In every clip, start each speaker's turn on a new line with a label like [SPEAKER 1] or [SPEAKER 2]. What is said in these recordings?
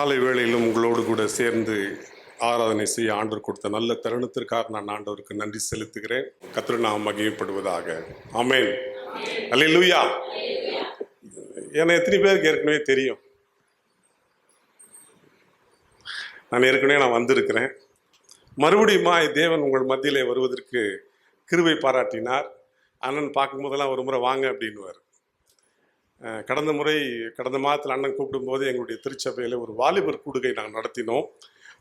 [SPEAKER 1] காலை வேளையிலும் உங்களோடு கூட சேர்ந்து ஆராதனை செய்ய ஆண்டவர் கொடுத்த நல்ல தருணத்திற்காக நான் ஆண்டவருக்கு நன்றி செலுத்துகிறேன். கர்த்தர் நாமம் மகிமைப்படுவதாக. ஆமென். அல்லேலூயா. ஏன்னா எத்தனை பேருக்கு ஏற்கனவே தெரியும், நான் வந்திருக்கிறேன். மறுபடியுமா தேவன் உங்கள் மத்தியிலே வருவதற்கு கிருபை பாராட்டினார். அண்ணன் பார்க்கும்போதெல்லாம் ஒரு முறை வாங்க அப்படின்னுவார். கடந்த மாதத்தில் அண்ணன் கூப்பிடும்போது எங்களுடைய திருச்சபையில் ஒரு வாலிபர் கூடுகை நாங்கள் நடத்தினோம்.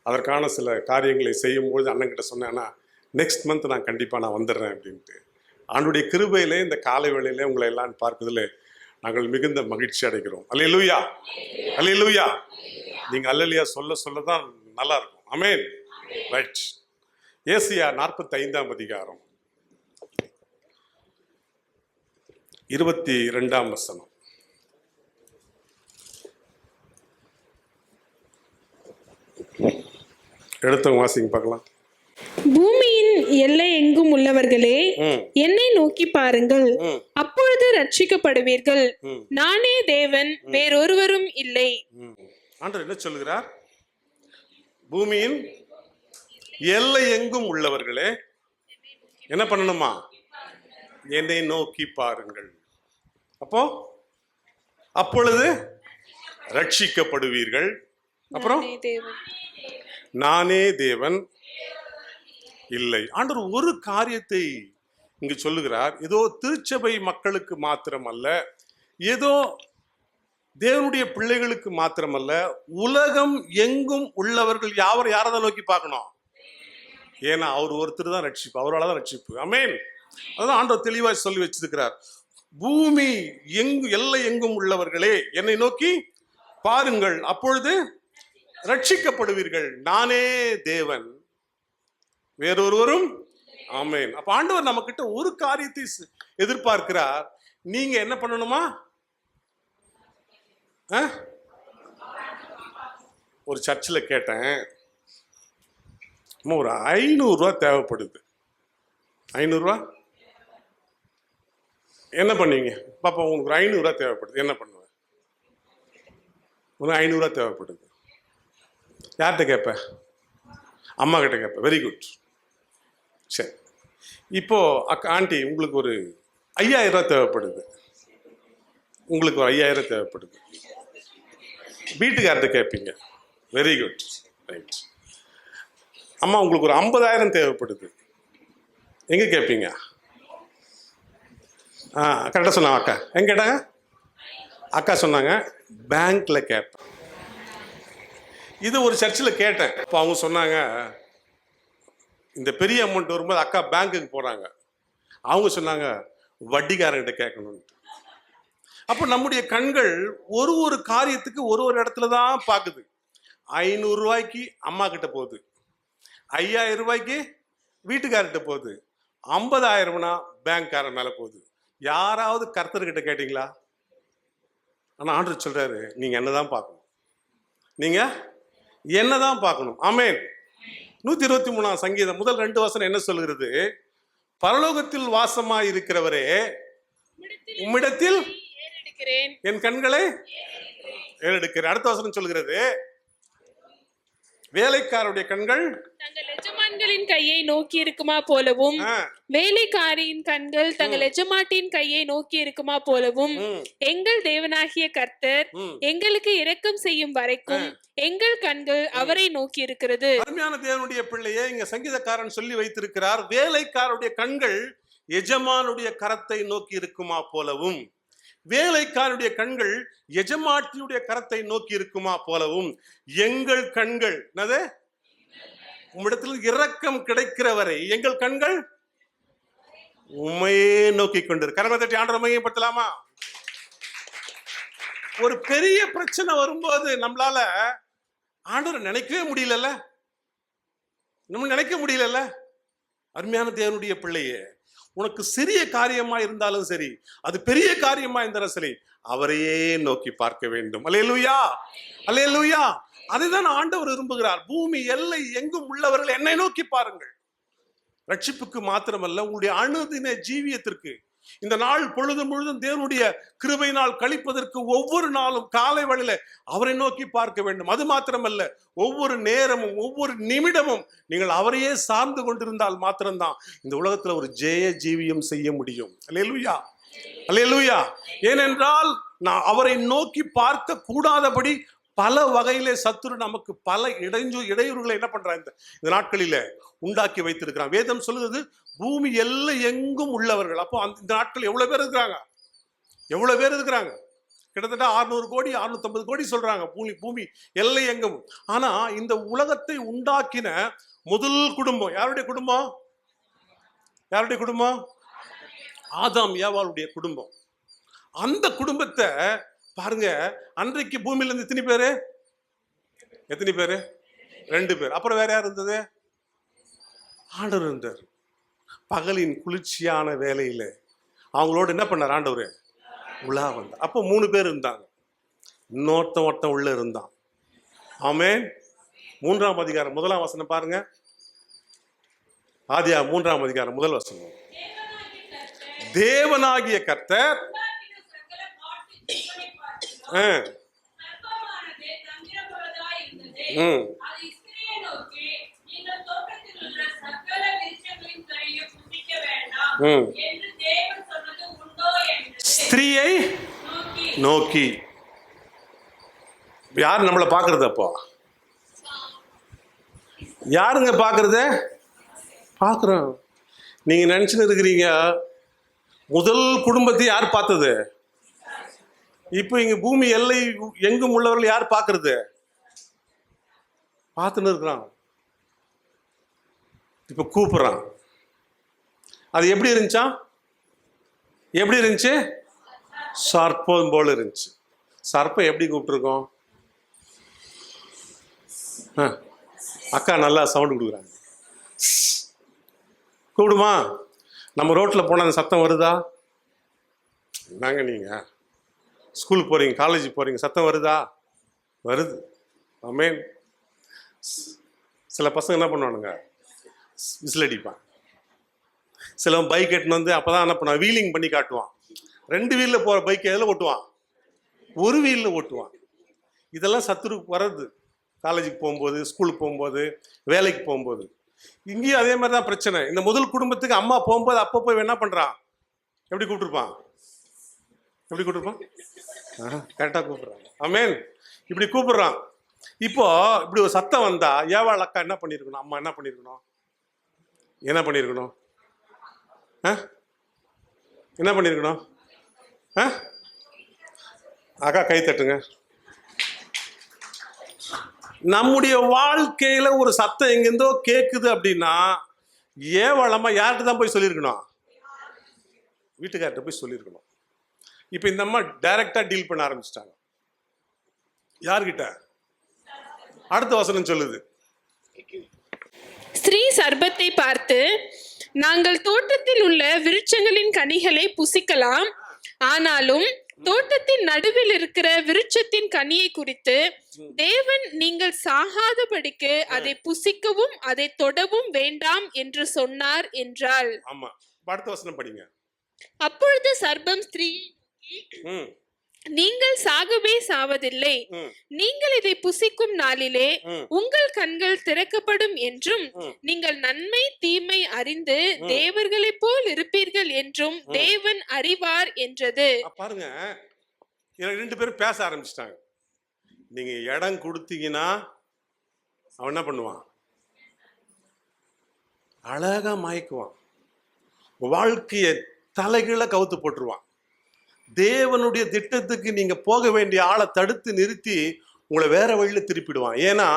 [SPEAKER 1] அதற்கான சில காரியங்களை செய்யும்போது அண்ணன்கிட்ட சொன்னேன்னா நெக்ஸ்ட் மந்த் நான் கண்டிப்பாக வந்துடுறேன் அப்படின்ட்டு. ஆண்டுடைய கிருபையிலே இந்த காலை வேளையிலே உங்களை எல்லாம் பார்ப்பதில் நாங்கள் மிகுந்த மகிழ்ச்சி அடைகிறோம். அல்லேலூயா, அல்லேலூயா. நீங்கள் அல்லேலூயா சொல்ல சொல்ல தான் நல்லா இருக்கும். ஆமென். ரைட். ஏசாயா 45ஆம் அதிகாரம் 22ஆம் வசனம். எடுத்தவங்க வாசிங்க பார்க்கலாம்.
[SPEAKER 2] பூமியின் எல்லை எங்கும் உள்ளவர்களே, என்னை நோக்கி பாருங்கள், அப்பொழுது ரட்சிக்கப்படுவீர்கள். நானே தேவன், வேறொருவரும் இல்லை.
[SPEAKER 1] ஆண்டவர் என்ன சொல்லுகிறார்? பூமியின் எல்லை எங்கும் உள்ளவர்களே என்ன பண்ணணுமா? என்னை நோக்கி பாருங்கள். அப்பொழுது ரட்சிக்கப்படுவீர்கள். அப்புறம் நானே தேவன் இல்லை. ஆண்டவர் ஒரு காரியத்தை இங்கு சொல்லுகிறார். ஏதோ திருச்சபை மக்களுக்கு மாத்திரமல்ல, ஏதோ தேவனுடைய பிள்ளைகளுக்கு மாத்திரமல்ல, உலகம் எங்கும் உள்ளவர்கள் யாரை நோக்கி பார்க்கணும்? ஏன்னா அவர் ஒருத்தர் தான் ரட்சிப்பு, அவரால் தான் ரட்சிப்பு. ஆமென். அதான் ஆண்டவர் தெளிவாக சொல்லி வச்சிருக்கிறார். பூமி எல்லை எங்கும் உள்ளவர்களே என்னை நோக்கி பாருங்கள், அப்பொழுது ரட்சிக்கப்படுவீர்கள். நானே தேவன், வேறொருவரும். ஆமென். அப்ப ஆண்டவர் நம்ம கிட்ட ஒரு காரியத்தை எதிர்பார்க்கிறார். நீங்க என்ன பண்ணணுமா? ஒரு சர்ச்சில் கேட்டேன், ஒரு 500 ரூபா தேவைப்படுது. 500 ரூபா என்ன பண்ணுவீங்க? பாப்பா உங்களுக்கு 500 ரூபா தேவைப்படுது, என்ன பண்ணுவேன்? உனக்கு 500 ரூபா தேவைப்படுது. யார்கிட்ட கேட்ப? அம்மா கிட்ட கேட்ப. Very good. சரி, இப்போ ஆண்டி உங்களுக்கு ஒரு 5000 ரூபா தேவைப்படுது. உங்களுக்கு ஒரு 5000 தேவைப்படுது. வீட்டுக்கார்ட்ட கேட்பீங்க. Very good. ரைட். அம்மா உங்களுக்கு ஒரு 50,000 தேவைப்படுது. எங்க கேட்பீங்க? கரெக்டாக சொன்னாங்க. அக்கா எங்க கேட்டாங்க? அக்கா சொன்னாங்க பேங்க்ல கேட்பேன். இது ஒரு சர்ச்சில் கேட்டேன். இப்போ அவங்க சொன்னாங்க, இந்த பெரிய அமௌண்ட் வரும்போது அக்கா பேங்க்குக்கு போகிறாங்க. அவங்க சொன்னாங்க வட்டிக்காரங்கிட்ட கேட்கணுன்ட்டு. அப்போ நம்முடைய கண்கள் ஒரு காரியத்துக்கு ஒரு இடத்துல தான் பார்க்குது. 500 ரூபாய்க்கு அம்மா கிட்ட போகுது, 5000 ரூபாய்க்கு வீட்டுக்காரர்கிட்ட போகுது, 50,000னா பேங்க்காரன் மேலே போகுது. யாராவது கர்த்தர்கிட்ட கேட்டீங்களா? ஆனால் ஆண்டவர் சொல்றாரு, நீங்க என்னதான் பார்க்கணும், நீங்க என்னதான் பார்க்கணும். ஆமென். 123ஆம் சங்கீதம் முதல் 2 வசனம் என்ன சொல்கிறது? பரலோகத்தில் வாசமாய் இருக்கிறவரே, உம்மிடத்தில் என் கண்களை ஏறெடுக்கிறேன். அடுத்த வசனம் சொல்கிறது, வேலைக்காரருடைய கண்கள்
[SPEAKER 2] தங்கள் எஜமான்களின் கையை நோக்கி இருக்குமா போலவும், வேலைக்காரியின் கண்கள் தங்கள் எஜமாட்டின் கையை நோக்கி இருக்குமா போலவும், எங்கள் தேவனாகிய கர்த்தர் எங்களுக்கு இரக்கம் செய்யும் வரைக்கும் எங்கள் கண்கள் அவரை நோக்கி இருக்கிறது.
[SPEAKER 1] அருமையான தேவனுடைய பிள்ளையே, இங்க சங்கீதக்காரன் சொல்லி வைத்திருக்கிறார், வேலைக்காரருடைய கண்கள் எஜமானுடைய கரத்தை நோக்கி இருக்குமா போலவும், வேலைக்காரருடைய கண்கள் எஜமாட்டியுடைய கரத்தை நோக்கி இருக்குமா போலவும், எங்கள் கண்கள் என்னது? உம்மிடத்தில் இரக்கம் கிடைக்கிற வரை எங்கள் கண்கள் உண்மையே நோக்கி கொண்டிரு. கரமை தட்டி ஆண்டவரை மையப்படுத்தலாமா? ஒரு பெரிய பிரச்சனை வரும்போது நம்மளால ஆண்டவரை நினைக்கவே முடியல. நம்ம நினைக்க முடியல. அருமையான தேவனுடைய பிள்ளையே, உனக்கு சிறிய காரியமா இருந்தாலும் சரி, அது பெரிய காரியமா இருந்தாலும் சரி, அவரையே நோக்கி பார்க்க வேண்டும். அல்லேலூயா, அல்லேலூயா. அதுதான் ஆண்டவர் விரும்புகிறார். பூமி எல்லை எங்கும் உள்ளவர்கள் என்னை நோக்கி பாருங்கள். ரட்சிப்புக்கு மாத்திரமல்ல, உங்களுடைய அனுதின ஜீவியத்திற்கு, இந்த நாள் பொழுது முழுதும் தேவனுடைய கிருபை நாள் கழிப்பதற்கு ஒவ்வொரு நாளும் காலை வேளையில அவரை நோக்கி பார்க்க வேண்டும். அது மாத்திரமல்ல, ஒவ்வொரு நேரமும் ஒவ்வொரு நிமிடமும் நீங்கள் அவரையே சார்ந்து கொண்டிருந்தால் மாத்திரம்தான் இந்த உலகத்துல ஒரு ஜெய ஜீவியம் செய்ய முடியும். அல்லேலூயா, அல்லேலூயா. ஏனென்றால் நான் அவரை நோக்கி பார்க்க கூடாதபடி பல வகையிலே சத்துரு நமக்கு பல இடையூறுகளை என்ன பண்றான் இந்த நாட்களில உண்டாக்கி வைத்திருக்கிறான். வேதம் சொல்லுது பூமி எல்லை எங்கும் உள்ளவர்கள். அப்போ இந்த நாட்கள் எவ்வளவு பேர் இருக்கிறாங்க? எவ்வளவு பேர் இருக்கிறாங்க? கிட்டத்தட்ட 600 கோடி 650 கோடி சொல்றாங்க பூமி எல்லை எங்கும். ஆனா இந்த உலகத்தை உண்டாக்கின முதல் குடும்பம் யாருடைய குடும்பம்? யாருடைய குடும்பம்? ஆதாம் ஏவாளுடைய குடும்பம். அந்த குடும்பத்தை பாருங்க, அன்றைக்கு பூமியில இருந்து எத்தனை பேரு? 2 பேர். அப்புறம் வேற யார் இருந்தது? ஆண்டவர் இருந்தார். பகலின் குளிர்ச்சியான வேலையில அவங்களோட என்ன பண்ணார் ஆண்டவர்? உலா வந்தார். அப்போ 3 பேர் இருந்தாங்க. ஒருத்தன் உள்ள இருந்தான். ஆமென். 3ஆம் அதிகாரம் 1ஆம் வசனம் பாருங்க. ஆதியா 3ஆம் அதிகாரம் 1 வசனம். தேவனாகிய கர்த்தர் ஸ்திரீயை நோக்கி. யார் நம்மளை பாக்குறது? அப்போ யாருங்க பாக்குறது? பாக்குறோம். நீங்க நினைச்சுன்னு இருக்கிறீங்க முதல் குடும்பத்தை யார் பார்த்தது? இப்போ இங்க பூமி எல்லை எங்கும் உள்ளவர்கள் யார் பார்க்கறது? பார்த்துன்னு இருக்கிறான். இப்ப கூப்பிடுறான். அது எப்படி இருந்துச்சா? எப்படி இருந்துச்சு? சர்ப்பம் போல இருந்துச்சு. சர்ப்பம் எப்படி கூப்பிட்டுருக்கோம்? அக்கா நல்லா சவுண்ட் கொடுக்குறாங்க. கூப்பிடுமா? நம்ம ரோட்ல போன அந்த சத்தம் வருதா? என்னங்க நீங்க ஸ்கூலுக்கு போறீங்க, காலேஜ் போறீங்க, சத்தம் வருதா? வருது. ஆமென். சில பசங்க என்ன பண்ணுவானுங்க? விசில் அடிப்பான். சிலவன் பைக் எட்டுன்னு வந்து அப்பதான் என்ன பண்ணுவான்? வீலிங் பண்ணி காட்டுவான். 2 வீல்ல போற பைக் எதில் ஓட்டுவான்? 1 வீல்ல ஓட்டுவான். இதெல்லாம் சத்துருக்கு வர்றது. காலேஜுக்கு போகும்போது, ஸ்கூலுக்கு போகும்போது, வேலைக்கு போகும்போது. இங்கேயும் அதே மாதிரி தான் பிரச்சனை. இந்த முதல் குடும்பத்துக்கு அம்மா போகும்போது அப்போ போய் என்ன பண்றான்? எப்படி கூப்பிட்டுருப்பான்? எப்படி கூப்பிட்டுருப்பான்? கரெக்டாக கூப்பிடுறான். ஆமென். இப்படி கூப்பிடுறான். இப்போ இப்படி ஒரு சத்தம் வந்தா ஏவாள் அக்கா என்ன பண்ணிருக்கணும்? அம்மா என்ன பண்ணிருக்கணும்? என்ன பண்ணிருக்கணும்? என்ன பண்ணிருக்கணும்? அக்கா கை தட்டுங்க. நம்முடைய வாழ்க்கையில ஒரு சத்தம் எங்கிருந்தோ கேக்குது அப்படின்னா ஏவாளமா யார்கிட்ட தான் போய் சொல்லியிருக்கணும்? வீட்டுக்கார்ட்ட போய் சொல்லியிருக்கணும். இப்ப இந்த அம்மா டைரக்டா டீல் பண்ண ஆரம்பிச்சிட்டாங்க. யார்கிட்ட? அடுத்த வசனம் சொல்லுது.
[SPEAKER 2] ஸ்திரீ சர்ப்பத்தை பார்த்து, நாங்கள் தோட்டத்தில் உள்ள விருட்சங்களின் கனிகளை புசிக்கலாம், ஆனாலும் தோட்டத்தின் நடுவில் இருக்கிற விருட்சத்தின் கனியை குறித்து தேவன் நீங்கள் சாகாதபடிக்கு அதை புசிக்கவும் அதை தொடவும் வேண்டாம் என்று சொன்னார் என்றாள்.
[SPEAKER 1] ஆமா, அடுத்த வசனம் படிங்க.
[SPEAKER 2] அப்பொழுது சர்ப்பம் ஸ்திரீ, நீங்கள் சாகவே சாவதில்லை, நீங்கள் இதை புசிக்கும் நாளிலே உங்கள் கண்கள் திறக்கப்படும் என்றும் நீங்கள் நன்மை தீமை அறிந்து தேவர்களைப் போல் இருப்பீர்கள் என்றும் தேவன் அறிவார் என்றது.
[SPEAKER 1] பாருங்க, 2 பேரும் பேச ஆரம்பிச்சிட்டாங்க. நீங்க இடம் கொடுத்தீங்கன்னா அவன் என்ன பண்ணுவான்? அழகா மயக்குவான். வாழ்க்கைய தலைகீழ கவுத்து போட்டுருவான். தேவனுடைய திட்டத்துக்கு நீங்க போக வேண்டிய ஆளை தடுத்து நிறுத்தி உங்களை வேற வழியில திருப்பிடுவான். ஏன்னா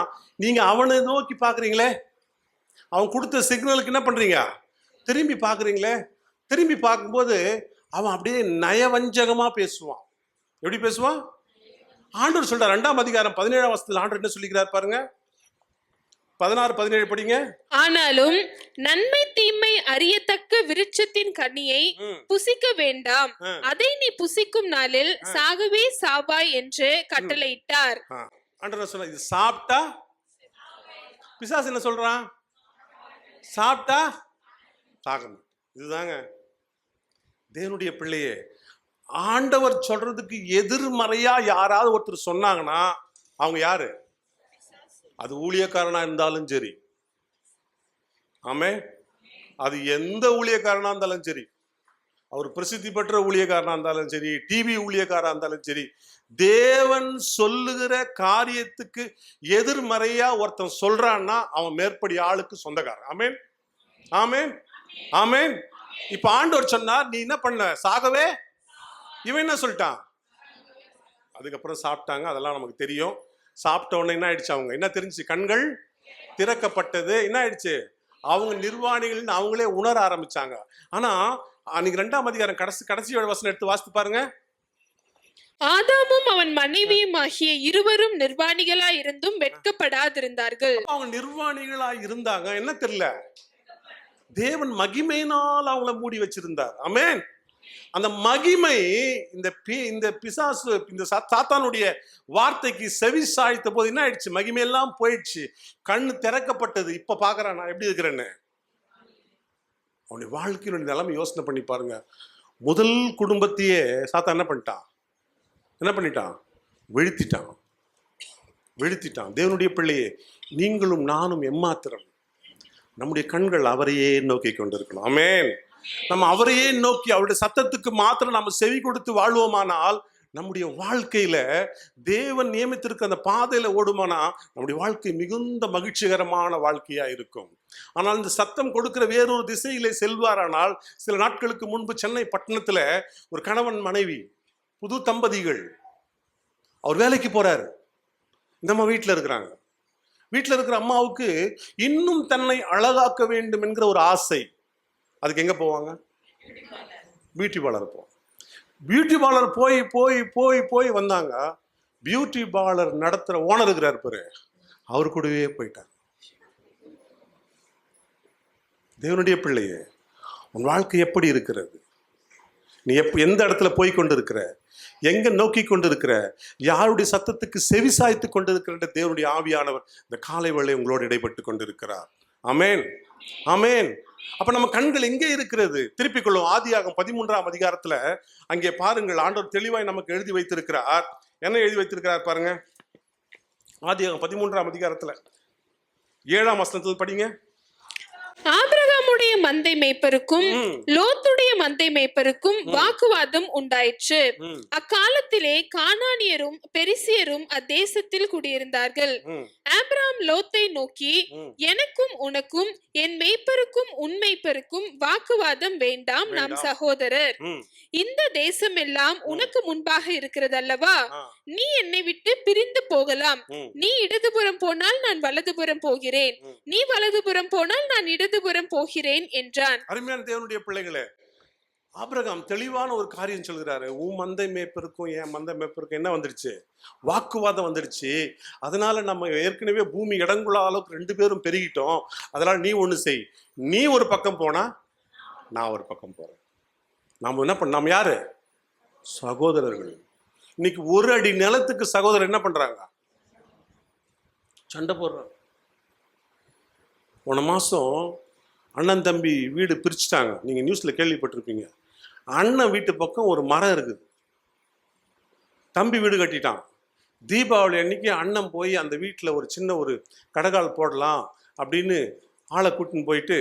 [SPEAKER 1] நீங்க அவனை நோக்கி பாக்குறீங்களே, அவன் கொடுத்த சிக்னலுக்கு என்ன பண்றீங்க? திரும்பி பாக்குறீங்களே. திரும்பி பார்க்கும்போது அவன் அப்படியே நயவஞ்சகமா பேசுவான். எப்படி பேசுவான்? ஆண்டவர் சொல்றார் 2ஆம் அதிகாரம் 17ஆம் வசனத்துல ஆண்டவர் என்ன சொல்லிக்கிறார் பாருங்க. 16-17 படிங்க.
[SPEAKER 2] ஆனாலும் நன்மை தீமை அறியத்தக்க விருட்சத்தின் கனியை புசிக்க வேண்டாம், அதை நீ புசிக்கும் நாளில் சாகவே சாவாய் என்று கட்டளையிட்டார்.
[SPEAKER 1] ஆண்டவர் சொல்ற, இது சாப்பிட்டா பிசாசு என்ன சொல்றான்? சாப்பிட்டா சாகணும். இதுதாங்க தேவனுடைய பிள்ளையே, ஆண்டவர் சொல்றதுக்கு எதிர்மறையா யாராவது ஒருத்தர் சொன்னாங்கன்னா அவங்க யாரு? அது ஊழியக்காரனா இருந்தாலும் சரி, ஆமே, அது எந்த ஊழியக்காரனா இருந்தாலும் சரி, அவர் பிரசித்தி பெற்ற ஊழியக்காரனா இருந்தாலும் சரி, டிவி ஊழியக்காரா இருந்தாலும் சரி, தேவன் சொல்லுகிற காரியத்துக்கு எதிர்மறையா ஒருத்தன் சொல்றான்னா அவன் மேற்படி ஆளுக்கு சொந்தக்காரன். ஆமேன், ஆமேன், ஆமேன். இப்ப ஆண்டவர் சொன்னார், நீ என்ன பண்ண? சாகவே. இவன் என்ன சொல்லிட்டான்? அதுக்கப்புறம் சாப்பிட்டாங்க, அதெல்லாம் நமக்கு தெரியும். சாப்பிட்ட உடனே என்ன ஆயிடுச்சு? அவங்க என்ன தெரிஞ்சு? கண்கள் திறக்கப்பட்டது. என்ன ஆயிடுச்சு? அவங்க நிர்வாணிகள் அவங்களே உணர ஆரம்பிச்சாங்க. ஆனா அன்னைக்கு 2ஆம் அதிகாரம் கடைசி வசனம் எடுத்து வாசித்து பாருங்க.
[SPEAKER 2] ஆதாமும் அவன் மனைவியும் ஆகிய இருவரும் நிர்வாணிகளா இருந்தும் வெட்கப்படாதிருந்தார்கள்.
[SPEAKER 1] அவங்க நிர்வாணிகளா இருந்தாங்க, என்ன தெரியல, தேவன் மகிமையினால் அவங்கள மூடி வச்சிருந்தார். ஆமென். அந்த மகிமை இந்த பிசாசு, இந்த சாத்தானுடைய வார்த்தைக்கு செவி சாய்த்த போது என்ன ஆயிடுச்சு? மகிமையெல்லாம் போயிடுச்சு, கண்ணு திறக்கப்பட்டது. இப்ப பாக்குறான் நான் எப்படி இருக்கிறேன்னு. அவனுடைய வாழ்க்கையினுடைய நிலைமை யோசனை பண்ணி பாருங்க. முதல் குடும்பத்தையே சாத்தான் என்ன பண்ணிட்டான்? வீழ்த்திட்டான். தேவனுடைய பிள்ளையே, நீங்களும் நானும் எம்மாத்திரம் நம்முடைய கண்கள் அவரையே நோக்கி கொண்டிருக்கணும். ஆமென். நம்ம அவரையே நோக்கி அவருடைய சத்தத்துக்கு மாத்திரம் நம்ம செவி கொடுத்து வாழ்வோமானால் நம்முடைய வாழ்க்கையில தேவன் நியமித்திருக்க அந்த பாதையில ஓடுமானா நம்முடைய வாழ்க்கை மிகுந்த மகிழ்ச்சிகரமான வாழ்க்கையா இருக்கும். ஆனால் இந்த சத்தம் கொடுக்கிற வேறொரு திசையிலே செல்வாரானால், சில நாட்களுக்கு முன்பு சென்னை பட்டணத்துல ஒரு கணவன் மனைவி, புது தம்பதிகள், அவர் வேலைக்கு போறாரு, இந்த அம்மா வீட்டுல இருக்கிறாங்க. வீட்டுல இருக்கிற அம்மாவுக்கு இன்னும் தன்னை அழகாக்க வேண்டும் என்கிற ஒரு ஆசை. அதுக்கு எங்க போவாங்க? பியூட்டி பார்லர் போவாங்க. பியூட்டி பார்லர் போய் போய் போய் போய் வந்தாங்க. பியூட்டி பார்லர் நடத்துற ஓனர் இருக்கிறார் பாரு, அவரு கூடவே போயிட்டாங்க. தேவனுடைய பிள்ளையே, உன் வாழ்க்கை எப்படி இருக்கிறது? நீ எந்த இடத்துல போய் கொண்டு இருக்கிற? எங்க நோக்கி கொண்டு இருக்கிற? யாருடைய சத்தத்துக்கு செவி சாய்த்து கொண்டு இருக்கிற? தேவனுடைய ஆவியானவர் இந்த காலை வேளை உங்களோடு இடைப்பட்டு கொண்டிருக்கிறார். ஆமென், ஆமென். அப்ப நம்ம கண்கள் எங்கே இருக்கிறது? திருப்பிக் கொள்ளும். ஆதியாகமம் 13ஆம் அதிகாரத்துல அங்கே பாருங்கள், ஆண்டவர் தெளிவாய் நமக்கு எழுதி வைத்திருக்கிறார். என்ன எழுதி வைத்திருக்கிறார் பாருங்க. ஆதியாகமம் 13ஆம் அதிகாரத்துல 7ஆம் வசனத்தில் படிங்க.
[SPEAKER 2] ஆபிரகாமுடைய மந்தை மேய்ப்பருக்கும் லோத்துடைய மந்தை மேய்ப்பருக்கும் வாக்குவாதம் உண்டாயிற்று. அக்காலத்திலே கானானியரும் பெரிசியரும் அத்தேசத்தில் குடியிருந்தார்கள். ஆபிரகாம் லோத்தை நோக்கி, எனக்கும் உனக்கும் என் மேய்ப்பருக்கும் உன் மேய்ப்பருக்கும் வாக்குவாதம் வேண்டாம், நாம் சகோதரர். இந்த தேசம் எல்லாம் உனக்கு முன்பாக இருக்கிறது அல்லவா? நீ என்னை விட்டு பிரிந்து போகலாம். நீ இடதுபுறம் போனால் நான் வலதுபுறம் போகிறேன், நீ வலதுபுறம் போனால் நான் இடதுபுறம் போகிறேன் என்றான். அருமையான தேவனுடைய பிள்ளைகளே, ஆபிரகாம் தெளிவான ஒரு காரியம் சொல்கிறாரு. உன் மந்தை மேய்ப்பருக்கும் என் மந்தை மேய்ப்பருக்கும் என்ன வந்துடுச்சு? வாக்குவாதம் வந்துடுச்சு. அதனால நம்ம ஏற்கனவே பூமி இடங்குள்ள அளவுக்கு 2 பேரும் பெருகிட்டோம். அதனால நீ ஒண்ணு செய், நீ ஒரு பக்கம் போனா நான் ஒரு பக்கம் போறேன். நாம என்ன பண்ண? நம்ம யாரு? சகோதரர்கள். இன்னைக்கு ஒரு அடி நிலத்துக்கு சகோதரர் என்ன பண்றாங்க? சண்டை போடுறாங்க. போன மாசம் அண்ணன் தம்பி வீடு பிரிச்சுட்டாங்க. நீங்க நியூஸ்ல கேள்விப்பட்டிருப்பீங்க. அண்ணன் வீட்டு பக்கம் ஒரு மரம் இருக்குது, தம்பி வீடு கட்டிட்டான். தீபாவளி அன்னைக்கு அண்ணன் போய் அந்த வீட்டில் ஒரு சின்ன ஒரு கடைகால் போடலாம் அப்படின்னு ஆளை கூட்டின்னு போயிட்டு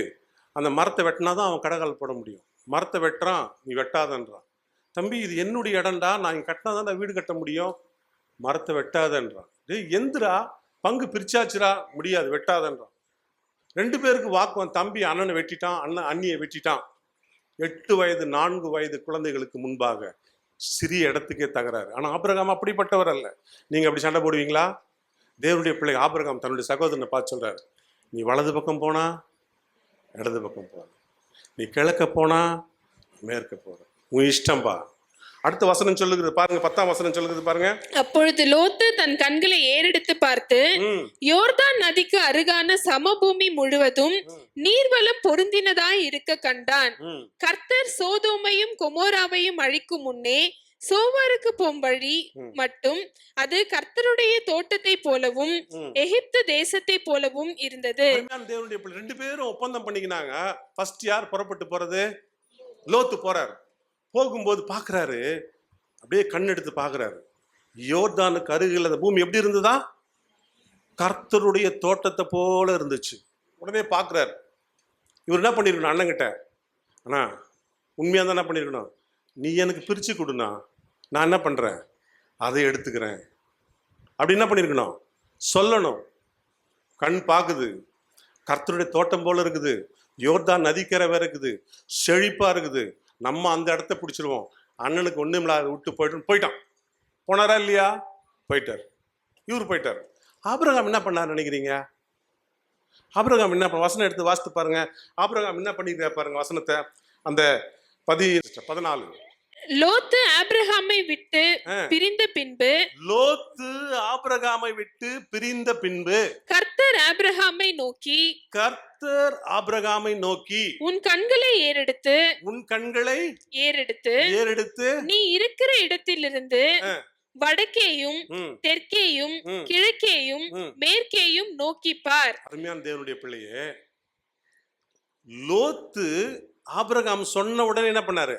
[SPEAKER 2] அந்த மரத்தை வெட்டினாதான் அவன் கடைகால் போட முடியும். மரத்தை வெட்டுறான், நீ வெட்டாதன்றான். தம்பி இது என்னுடைய இடம்டா, நான் இங்கே கட்டினா தான் வீடு கட்ட முடியும், மரத்தை வெட்டாதன்றான். எந்திரா பங்கு பிரிச்சாச்சுரா, முடியாது, வெட்டாதன்றான். 2 பேருக்கு வாக்குவாதம். தம்பி அண்ணனை வெட்டிட்டான், அண்ணன் அண்ணியை வெட்டிட்டான். 8 வயது 4 வயது குழந்தைகளுக்கு முன்பாக சிறிய இடத்துக்கே தகராறு. ஆனா ஆபிரகாம் அப்படிப்பட்டவர் அல்ல. நீங்க அப்படி சண்டை போடுவீங்களா? தேவனுடைய பிள்ளை ஆபிரகாம் தன்னுடைய சகோதரனை பார்த்து சொல்றாரு, நீ வலது பக்கம் போனா இடது பக்கம் போற, நீ கிழக்க போனா மேற்க போற, உன் இஷ்டம்பா. அடுத்த வசனம் சொல்லுகிறது பாருங்க, 10ஆம் வசனம் சொல்லுகிறது பாருங்க. அப்பொழுது லோத்து தன் கண்களை ஏறெடுத்து பார்த்து யோர்தான் நதிக்கு அருகான சமபூமி முழுவதும் நீர்வளம் பொருந்தினதாய் இருக்க கண்டான். கர்த்தர் சோதோமையும் கொமோராவையும் அழிக்கும் முன்னே சோவாருக்கு போம் வழி மட்டும் அது கர்த்தருடைய தோட்டத்தை போலவும் எகிப்து தேசத்தை போலவும் இருந்தது.
[SPEAKER 1] தேவனுடைய 2 பேரும் ஒப்பந்தம் பண்ணிக்கினாங்க. ஃபர்ஸ்ட் யார் புறப்பட்டு போறது? லோத்து போறார். போகும்போது பார்க்குறாரு, அப்படியே கண் எடுத்து பார்க்குறாரு. யோர்தானுக்கு அருகில் அந்த பூமி எப்படி இருந்ததா? கர்த்தருடைய தோட்டத்தை போல இருந்துச்சு. உடனே பார்க்குறாரு. இவர் என்ன பண்ணியிருக்கணும் அண்ணங்கிட்ட? அண்ணா உண்மையாக தான் என்ன பண்ணியிருக்கணும்? நீ எனக்கு பிரித்து கொடுண்ணா, நான் என்ன பண்ணுறேன் அதை எடுத்துக்கிறேன் அப்படி என்ன பண்ணியிருக்கணும்? சொல்லணும். கண் பார்க்குது, கர்த்தருடைய தோட்டம் போல இருக்குது, யோர்தான் நதிக்கரை வேற இருக்குது, செழிப்பா இருக்குது, நம்ம அந்த இடத்த பிடிச்சிருவோம். அண்ணனுக்கு ஒன்றும் இல்லாத விட்டு போயிட்டான். போனாரா இல்லையா? போயிட்டார். இவர் போயிட்டார். ஆபிரகாம் என்ன பண்ணார் நினைக்கிறீங்க? ஆபிரகாம் என்ன வசனம் எடுத்து வாசித்து பாருங்க. ஆபிரகாம் என்ன பண்ணிருக்காரு பாருங்க வசனத்தை. அந்த 14.
[SPEAKER 2] லோத்து ஆபிரகாமை விட்டு பிரிந்த பின்பு கர்த்தர் ஆபிரகாமை நோக்கி உன் கண்களை ஏறெடுத்து நீ இருக்கிற இடத்திலிருந்து வடக்கேயும் தெற்கேயும் கிழக்கேயும் மேற்கேயும் நோக்கி பார்.
[SPEAKER 1] அருமையான தேவனுடைய பிள்ளையே, லோத்து ஆபிரகாம் சொன்ன உடனே என்ன பண்ணாரு?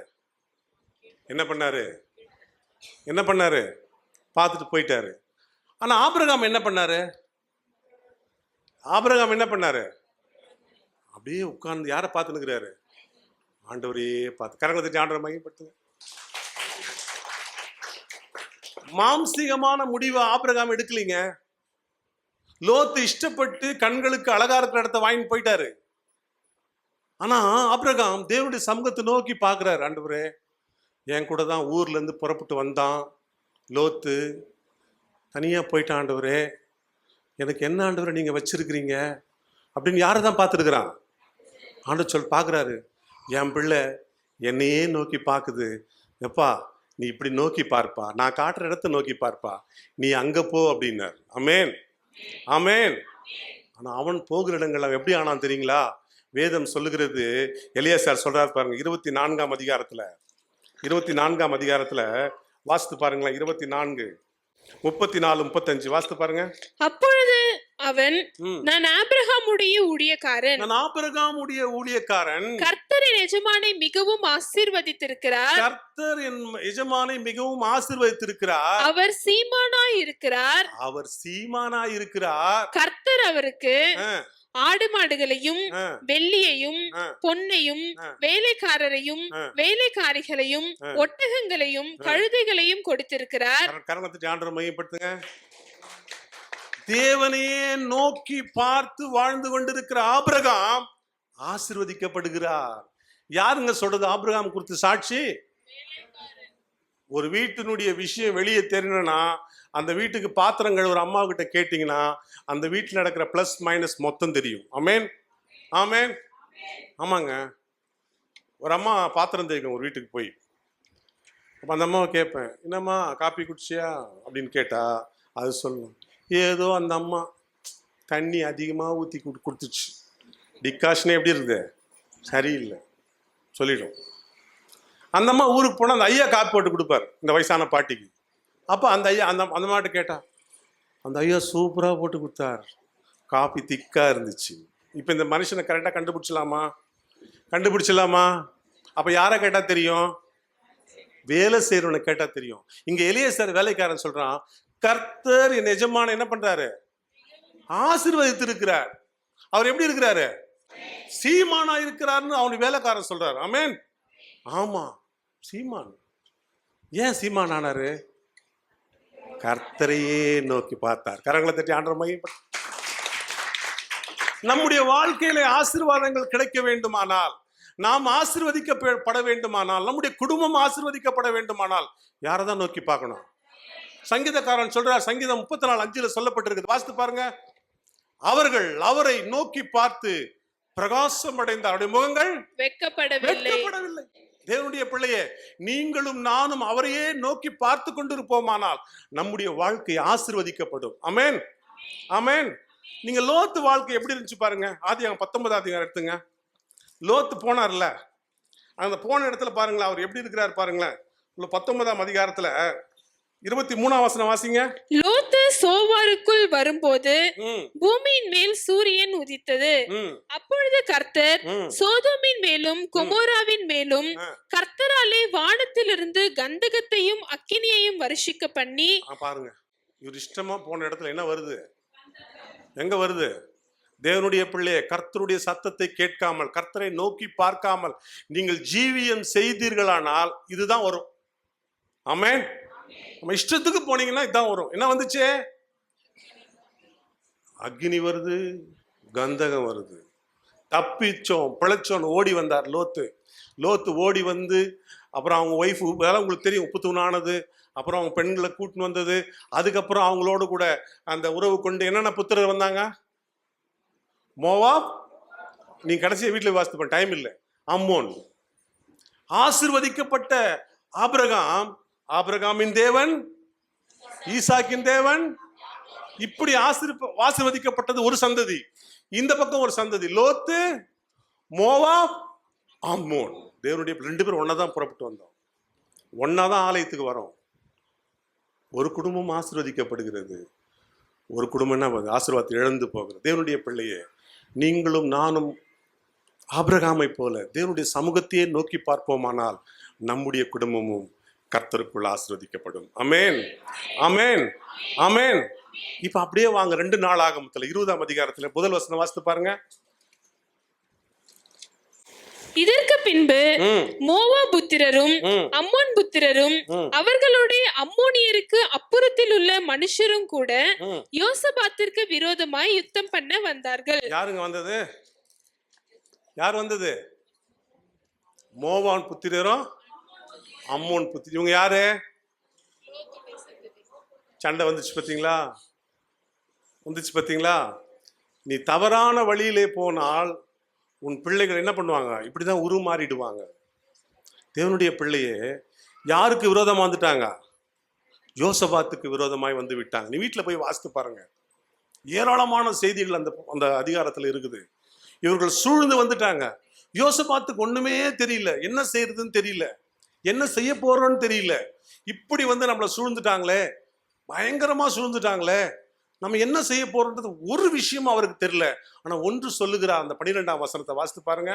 [SPEAKER 1] பார்த்துட்டு போயிட்டாரு. ஆனா ஆபிரகாம் என்ன பண்ணாரு? அப்படியே உட்கார்ந்து யாரை பார்த்து நிற்கிறாரு? ஆண்டவரே பார்த்து. கரங்களை தட்டி ஆண்டவரை மகிமைப்படுத்துங்க. மாம்சீகமான முடிவை ஆபிரகாம் எடுக்கலீங்க. லோத்து இஷ்டப்பட்டு கண்களுக்கு அழகா இருக்கிற இடத்த வாங்கி போயிட்டாரு. ஆனா ஆபிரகாம் தேவனுடைய சமூகத்தை நோக்கி பார்க்கிறாரு. ஆண்டவரே, என் கூட தான் ஊர்ல இருந்து புறப்பட்டு வந்தான் லோத்து, தனியா போயிட்டான். ஆண்டவரே, எனக்கு என்ன ஆண்டவரை நீங்க வச்சிருக்கிறீங்க அப்படின்னு யாரை தான் பார்த்துருக்கிறான்? ஆண்டவர் பார்க்குறாரு. என் பிள்ளை என்னையே நோக்கி பார்க்குது. எப்பா நீ இப்படி நோக்கி பார்ப்பா, நான் காட்டுற இடத்த நோக்கி பார்ப்பா, நீ அங்க போ அப்படின்னார். ஆமேன், ஆமேன். ஆனா அவன் போகிற இடங்கள் எப்படி ஆனான் தெரியுங்களா? வேதம் சொல்லுகிறது, எலியாசார் சொல்றாரு பாருங்க 24ஆம் அதிகாரத்துல வாசித்து பாருங்களேன். 24, 34, 35 வாசித்து பாருங்க.
[SPEAKER 2] அப்பொழுது அவன், நான் ஆபிரகாமுடைய ஊழியக்காரன், கர்த்தர் என் எஜமானை மிகவும் ஆசீர்வதித்திருக்கிறார். அவர் சீமானாய் இருக்கிறார். கர்த்தர் அவருக்கு ஆடு மாடுகளையும் வெள்ளியையும் பொன்னையும் வேலைக்காரரையும் வேலைக்காரிகளையும் ஒட்டகங்களையும் கழுதைகளையும் கொடுத்திருக்கிறார்.
[SPEAKER 1] தேவனையே நோக்கி பார்த்து வாழ்ந்து கொண்டிருக்கிற ஆபிரகாம் ஆசீர்வதிக்கப்படுகிறார். யாருங்க சொல்றது ஆபிரகாம் குறித்து சாட்சி? ஒரு வீட்டினுடைய விஷயம் வெளியே தெரியணும்னா, அந்த வீட்டுக்கு பாத்திரம் கழுவுற அம்மா கிட்ட கேட்டீங்கன்னா அந்த வீட்டில் நடக்கிற பிளஸ் மைனஸ் மொத்தம் தெரியும். ஆமேன், ஆமேன். ஆமாங்க. ஒரு அம்மா பாத்திரம் தேய்க்கும் ஒரு வீட்டுக்கு போய். அப்போ அந்த அம்மாவை கேட்பேன், என்னம்மா காப்பி குடிச்சியா அப்படின்னு கேட்டா அது சொல்லணும், ஏதோ அந்த அம்மா தண்ணி அதிகமாக ஊற்றி கொடுத்துச்சு, டிகாஷனே எப்படி இருக்குது சரியில்லை சொல்லிடும். அந்த அம்மா ஊருக்கு போனால் அந்த ஐயா காப்பி போட்டு கொடுப்பார் இந்த வயசான பாட்டிக்கு. அப்போ அந்த ஐயா அந்த மாட்டு கேட்டா, அந்த ஐயா சூப்பராக போட்டு கொடுத்தார், காப்பி திக்காக இருந்துச்சு. இப்போ இந்த மனுஷனை கரெக்டாக கண்டுபிடிச்சிடலாமா? அப்போ யாரை கேட்டால் தெரியும்? வேலை செய்கிறவனை கேட்டால் தெரியும். இங்கே எலியாசார் வேலைக்காரன் சொல்கிறான், கர்த்தர் என் எஜமான என்ன பண்றாரு? ஆசீர்வதித்திருக்கிறார். அவர் எப்படி இருக்கிறாரு? சீமானா இருக்கிறாருன்னு அவனுக்கு வேலைக்காரன் சொல்றாரு. ஆமேன், ஆமா சீமான். ஏன் சீமான் ஆனாரு? கர்த்தரையே நோக்கி பார்த்தார். கரங்களை தட்டி ஆண்டவர் மகிமைப்படுத்து. நம்முடைய வாழ்க்கையில ஆசீர்வாதங்கள் கிடைக்க வேண்டுமானால், நாம் ஆசீர்வதிக்கப்பட வேண்டுமானால், நம்முடைய குடும்பம் ஆசீர்வதிக்கப்பட வேண்டுமானால் யாரை தான் நோக்கி பார்க்கணும்? சங்கீதக்காரன் சொல்றார், சங்கீதம் 34:5 சொல்லப்பட்டிருக்கு, வாசித்து பாருங்க. அவர்கள் அவரை நோக்கி பார்த்து பிரகாசம் அடைந்த அவருடைய முகங்கள் வெட்கப்படவில்லை. தேவனுடைய பிள்ளையே, நீங்களும் நானும் அவரையே நோக்கி பார்த்து கொண்டிருப்போமானால் நம்முடைய வாழ்க்கை ஆசீர்வதிக்கப்படும். ஆமேன், ஆமேன். நீங்க லோத்து வாழ்க்கை எப்படி இருந்துச்சு பாருங்க. ஆதியாகமம் 19ஆம் அதிகாரம் எடுத்துங்க. லோத்து போனார்ல, அந்த போன இடத்துல பாருங்களேன் அவர் எப்படி இருக்கிறார் பாருங்களேன். 19ஆம் அதிகாரத்துல 23ஆம் வசனம் வாசிங்க.
[SPEAKER 2] லோத்து சோவாருக்குள் வரும்போது
[SPEAKER 1] ம்,
[SPEAKER 2] பூமியின் மேல் சூரியன் உதித்தது.
[SPEAKER 1] ம்,
[SPEAKER 2] அப்பொழுது கர்த்தர்
[SPEAKER 1] ம்.
[SPEAKER 2] சோதோமின் மேலும் கொமோராவின் மேலும்
[SPEAKER 1] ஆ.
[SPEAKER 2] கர்த்தராலே வானத்திலிருந்து கந்தகத்தையும் அக்கினியையும் வருஷிக்க பண்ணி.
[SPEAKER 1] பாருங்க, இவர் இஷ்டமா போன இடத்துல என்ன வருது? எங்க வருது? தேவனுடைய பிள்ளையே, கர்த்தருடைய சத்தத்தை கேட்காமல், கர்த்தரை நோக்கி பார்க்காமல் நீங்கள் ஜீவியம் செய்தீர்களானால் இதுதான் வரும். ஆமென். நம்ம இஷ்டத்துக்கு போனீங்கன்னா இதான் வரும். என்ன வந்துச்சு? அக்னி வருது, கந்தகம் வருது. தப்பிச்சோம், பிழைச்சோன்னு ஓடி வந்தார் லோத்து. லோத்து ஓடி வந்து அப்புறம் அவங்க ஒய்ஃபு, அதெல்லாம் உங்களுக்கு தெரியும், உப்பு தூணானது, அப்புறம் அவங்க பெண்களை கூட்டின்னு வந்தது. அதுக்கப்புறம் அவங்களோடு கூட அந்த உறவு கொண்டு என்னென்ன புத்திரர் வந்தாங்க? மோவாப், நீ கடைசியை வீட்டில் வாசித்து டைம் இல்லை. அம்மோன். ஆசீர்வதிக்கப்பட்ட ஆபிரகாம், ஆபிரகாமின் தேவன், ஈசாக்கின் தேவன், இப்படி ஆசீர்வதிக்கப்பட்டது ஒரு சந்ததி. இந்த பக்கம் ஒரு சந்ததி, லோத்து, மோவாப், அம்மோன். தேவனுடைய 2 பேரும் ஒன்னா தான் புறப்பட்டு வந்தோம், ஒன்னா தான் ஆலயத்துக்கு வரோம். ஒரு குடும்பம் ஆசீர்வதிக்கப்படுகிறது, ஒரு குடும்பம் என்ன ஆசீர்வாதத்தை இழந்து போகிறது. தேவனுடைய பிள்ளையே, நீங்களும் நானும் ஆபிரகாமை போல தேவனுடைய சமூகத்தையே நோக்கி பார்ப்போமானால் நம்முடைய குடும்பமும் கர்த்தருக்குள் ஆசீர்வதிக்கப்படும். ஆமென், ஆமென், ஆமென். இப்ப அப்படியே வாங்க 2 நாளாகமத்துல 20ஆம் அதிகாரத்துல முதல் வசனம் வாசித்து பாருங்க.
[SPEAKER 2] இதற்கு பின்பு மோவா புத்திரரும் அம்மோன் புத்திரரும் அவர்களுடைய அம்மோனியருக்கு அப்புறத்தில் உள்ள மனுஷரும் கூட யோசபாத்திற்கு விரோதமாய் யுத்தம் பண்ண வந்தார்கள்.
[SPEAKER 1] யாருங்க வந்தது? யார் வந்தது? மோவான் புத்திரரும் அம்மோன் புத்திர. இவங்க யாரு? சண்டை வந்துச்சு பார்த்தீங்களா? வந்துச்சு பார்த்தீங்களா? நீ தவறான வழியிலே போனால் உன் பிள்ளைகள் என்ன பண்ணுவாங்க? இப்படிதான் உருமாறிடுவாங்க. தேவனுடைய பிள்ளையே, யாருக்கு விரோதமா வந்துட்டாங்க? யோசபாத்துக்கு விரோதமாய் வந்து விட்டாங்க. நீ வீட்டில் போய் வாசித்து பாருங்க, ஏராளமான செய்திகள் அந்த அதிகாரத்தில் இருக்குது. இவர்கள் சூழ்ந்து வந்துட்டாங்க. யோசபாத்துக்கு ஒண்ணுமே தெரியல, என்ன செய்யறதுன்னு தெரியல, என்ன செய்ய போறோன்னு தெரியல. இப்படி வந்து நம்மளை சூழ்ந்துட்டாங்களே, பயங்கரமா சூழ்ந்துட்டாங்களே, நம்ம என்ன செய்ய போறோன்றது ஒரு விஷயம் அவருக்கு தெரியல. ஆனா ஒன்று சொல்லுகிறார். அந்த 12ஆம் வசனத்தை வாசித்து பாருங்க.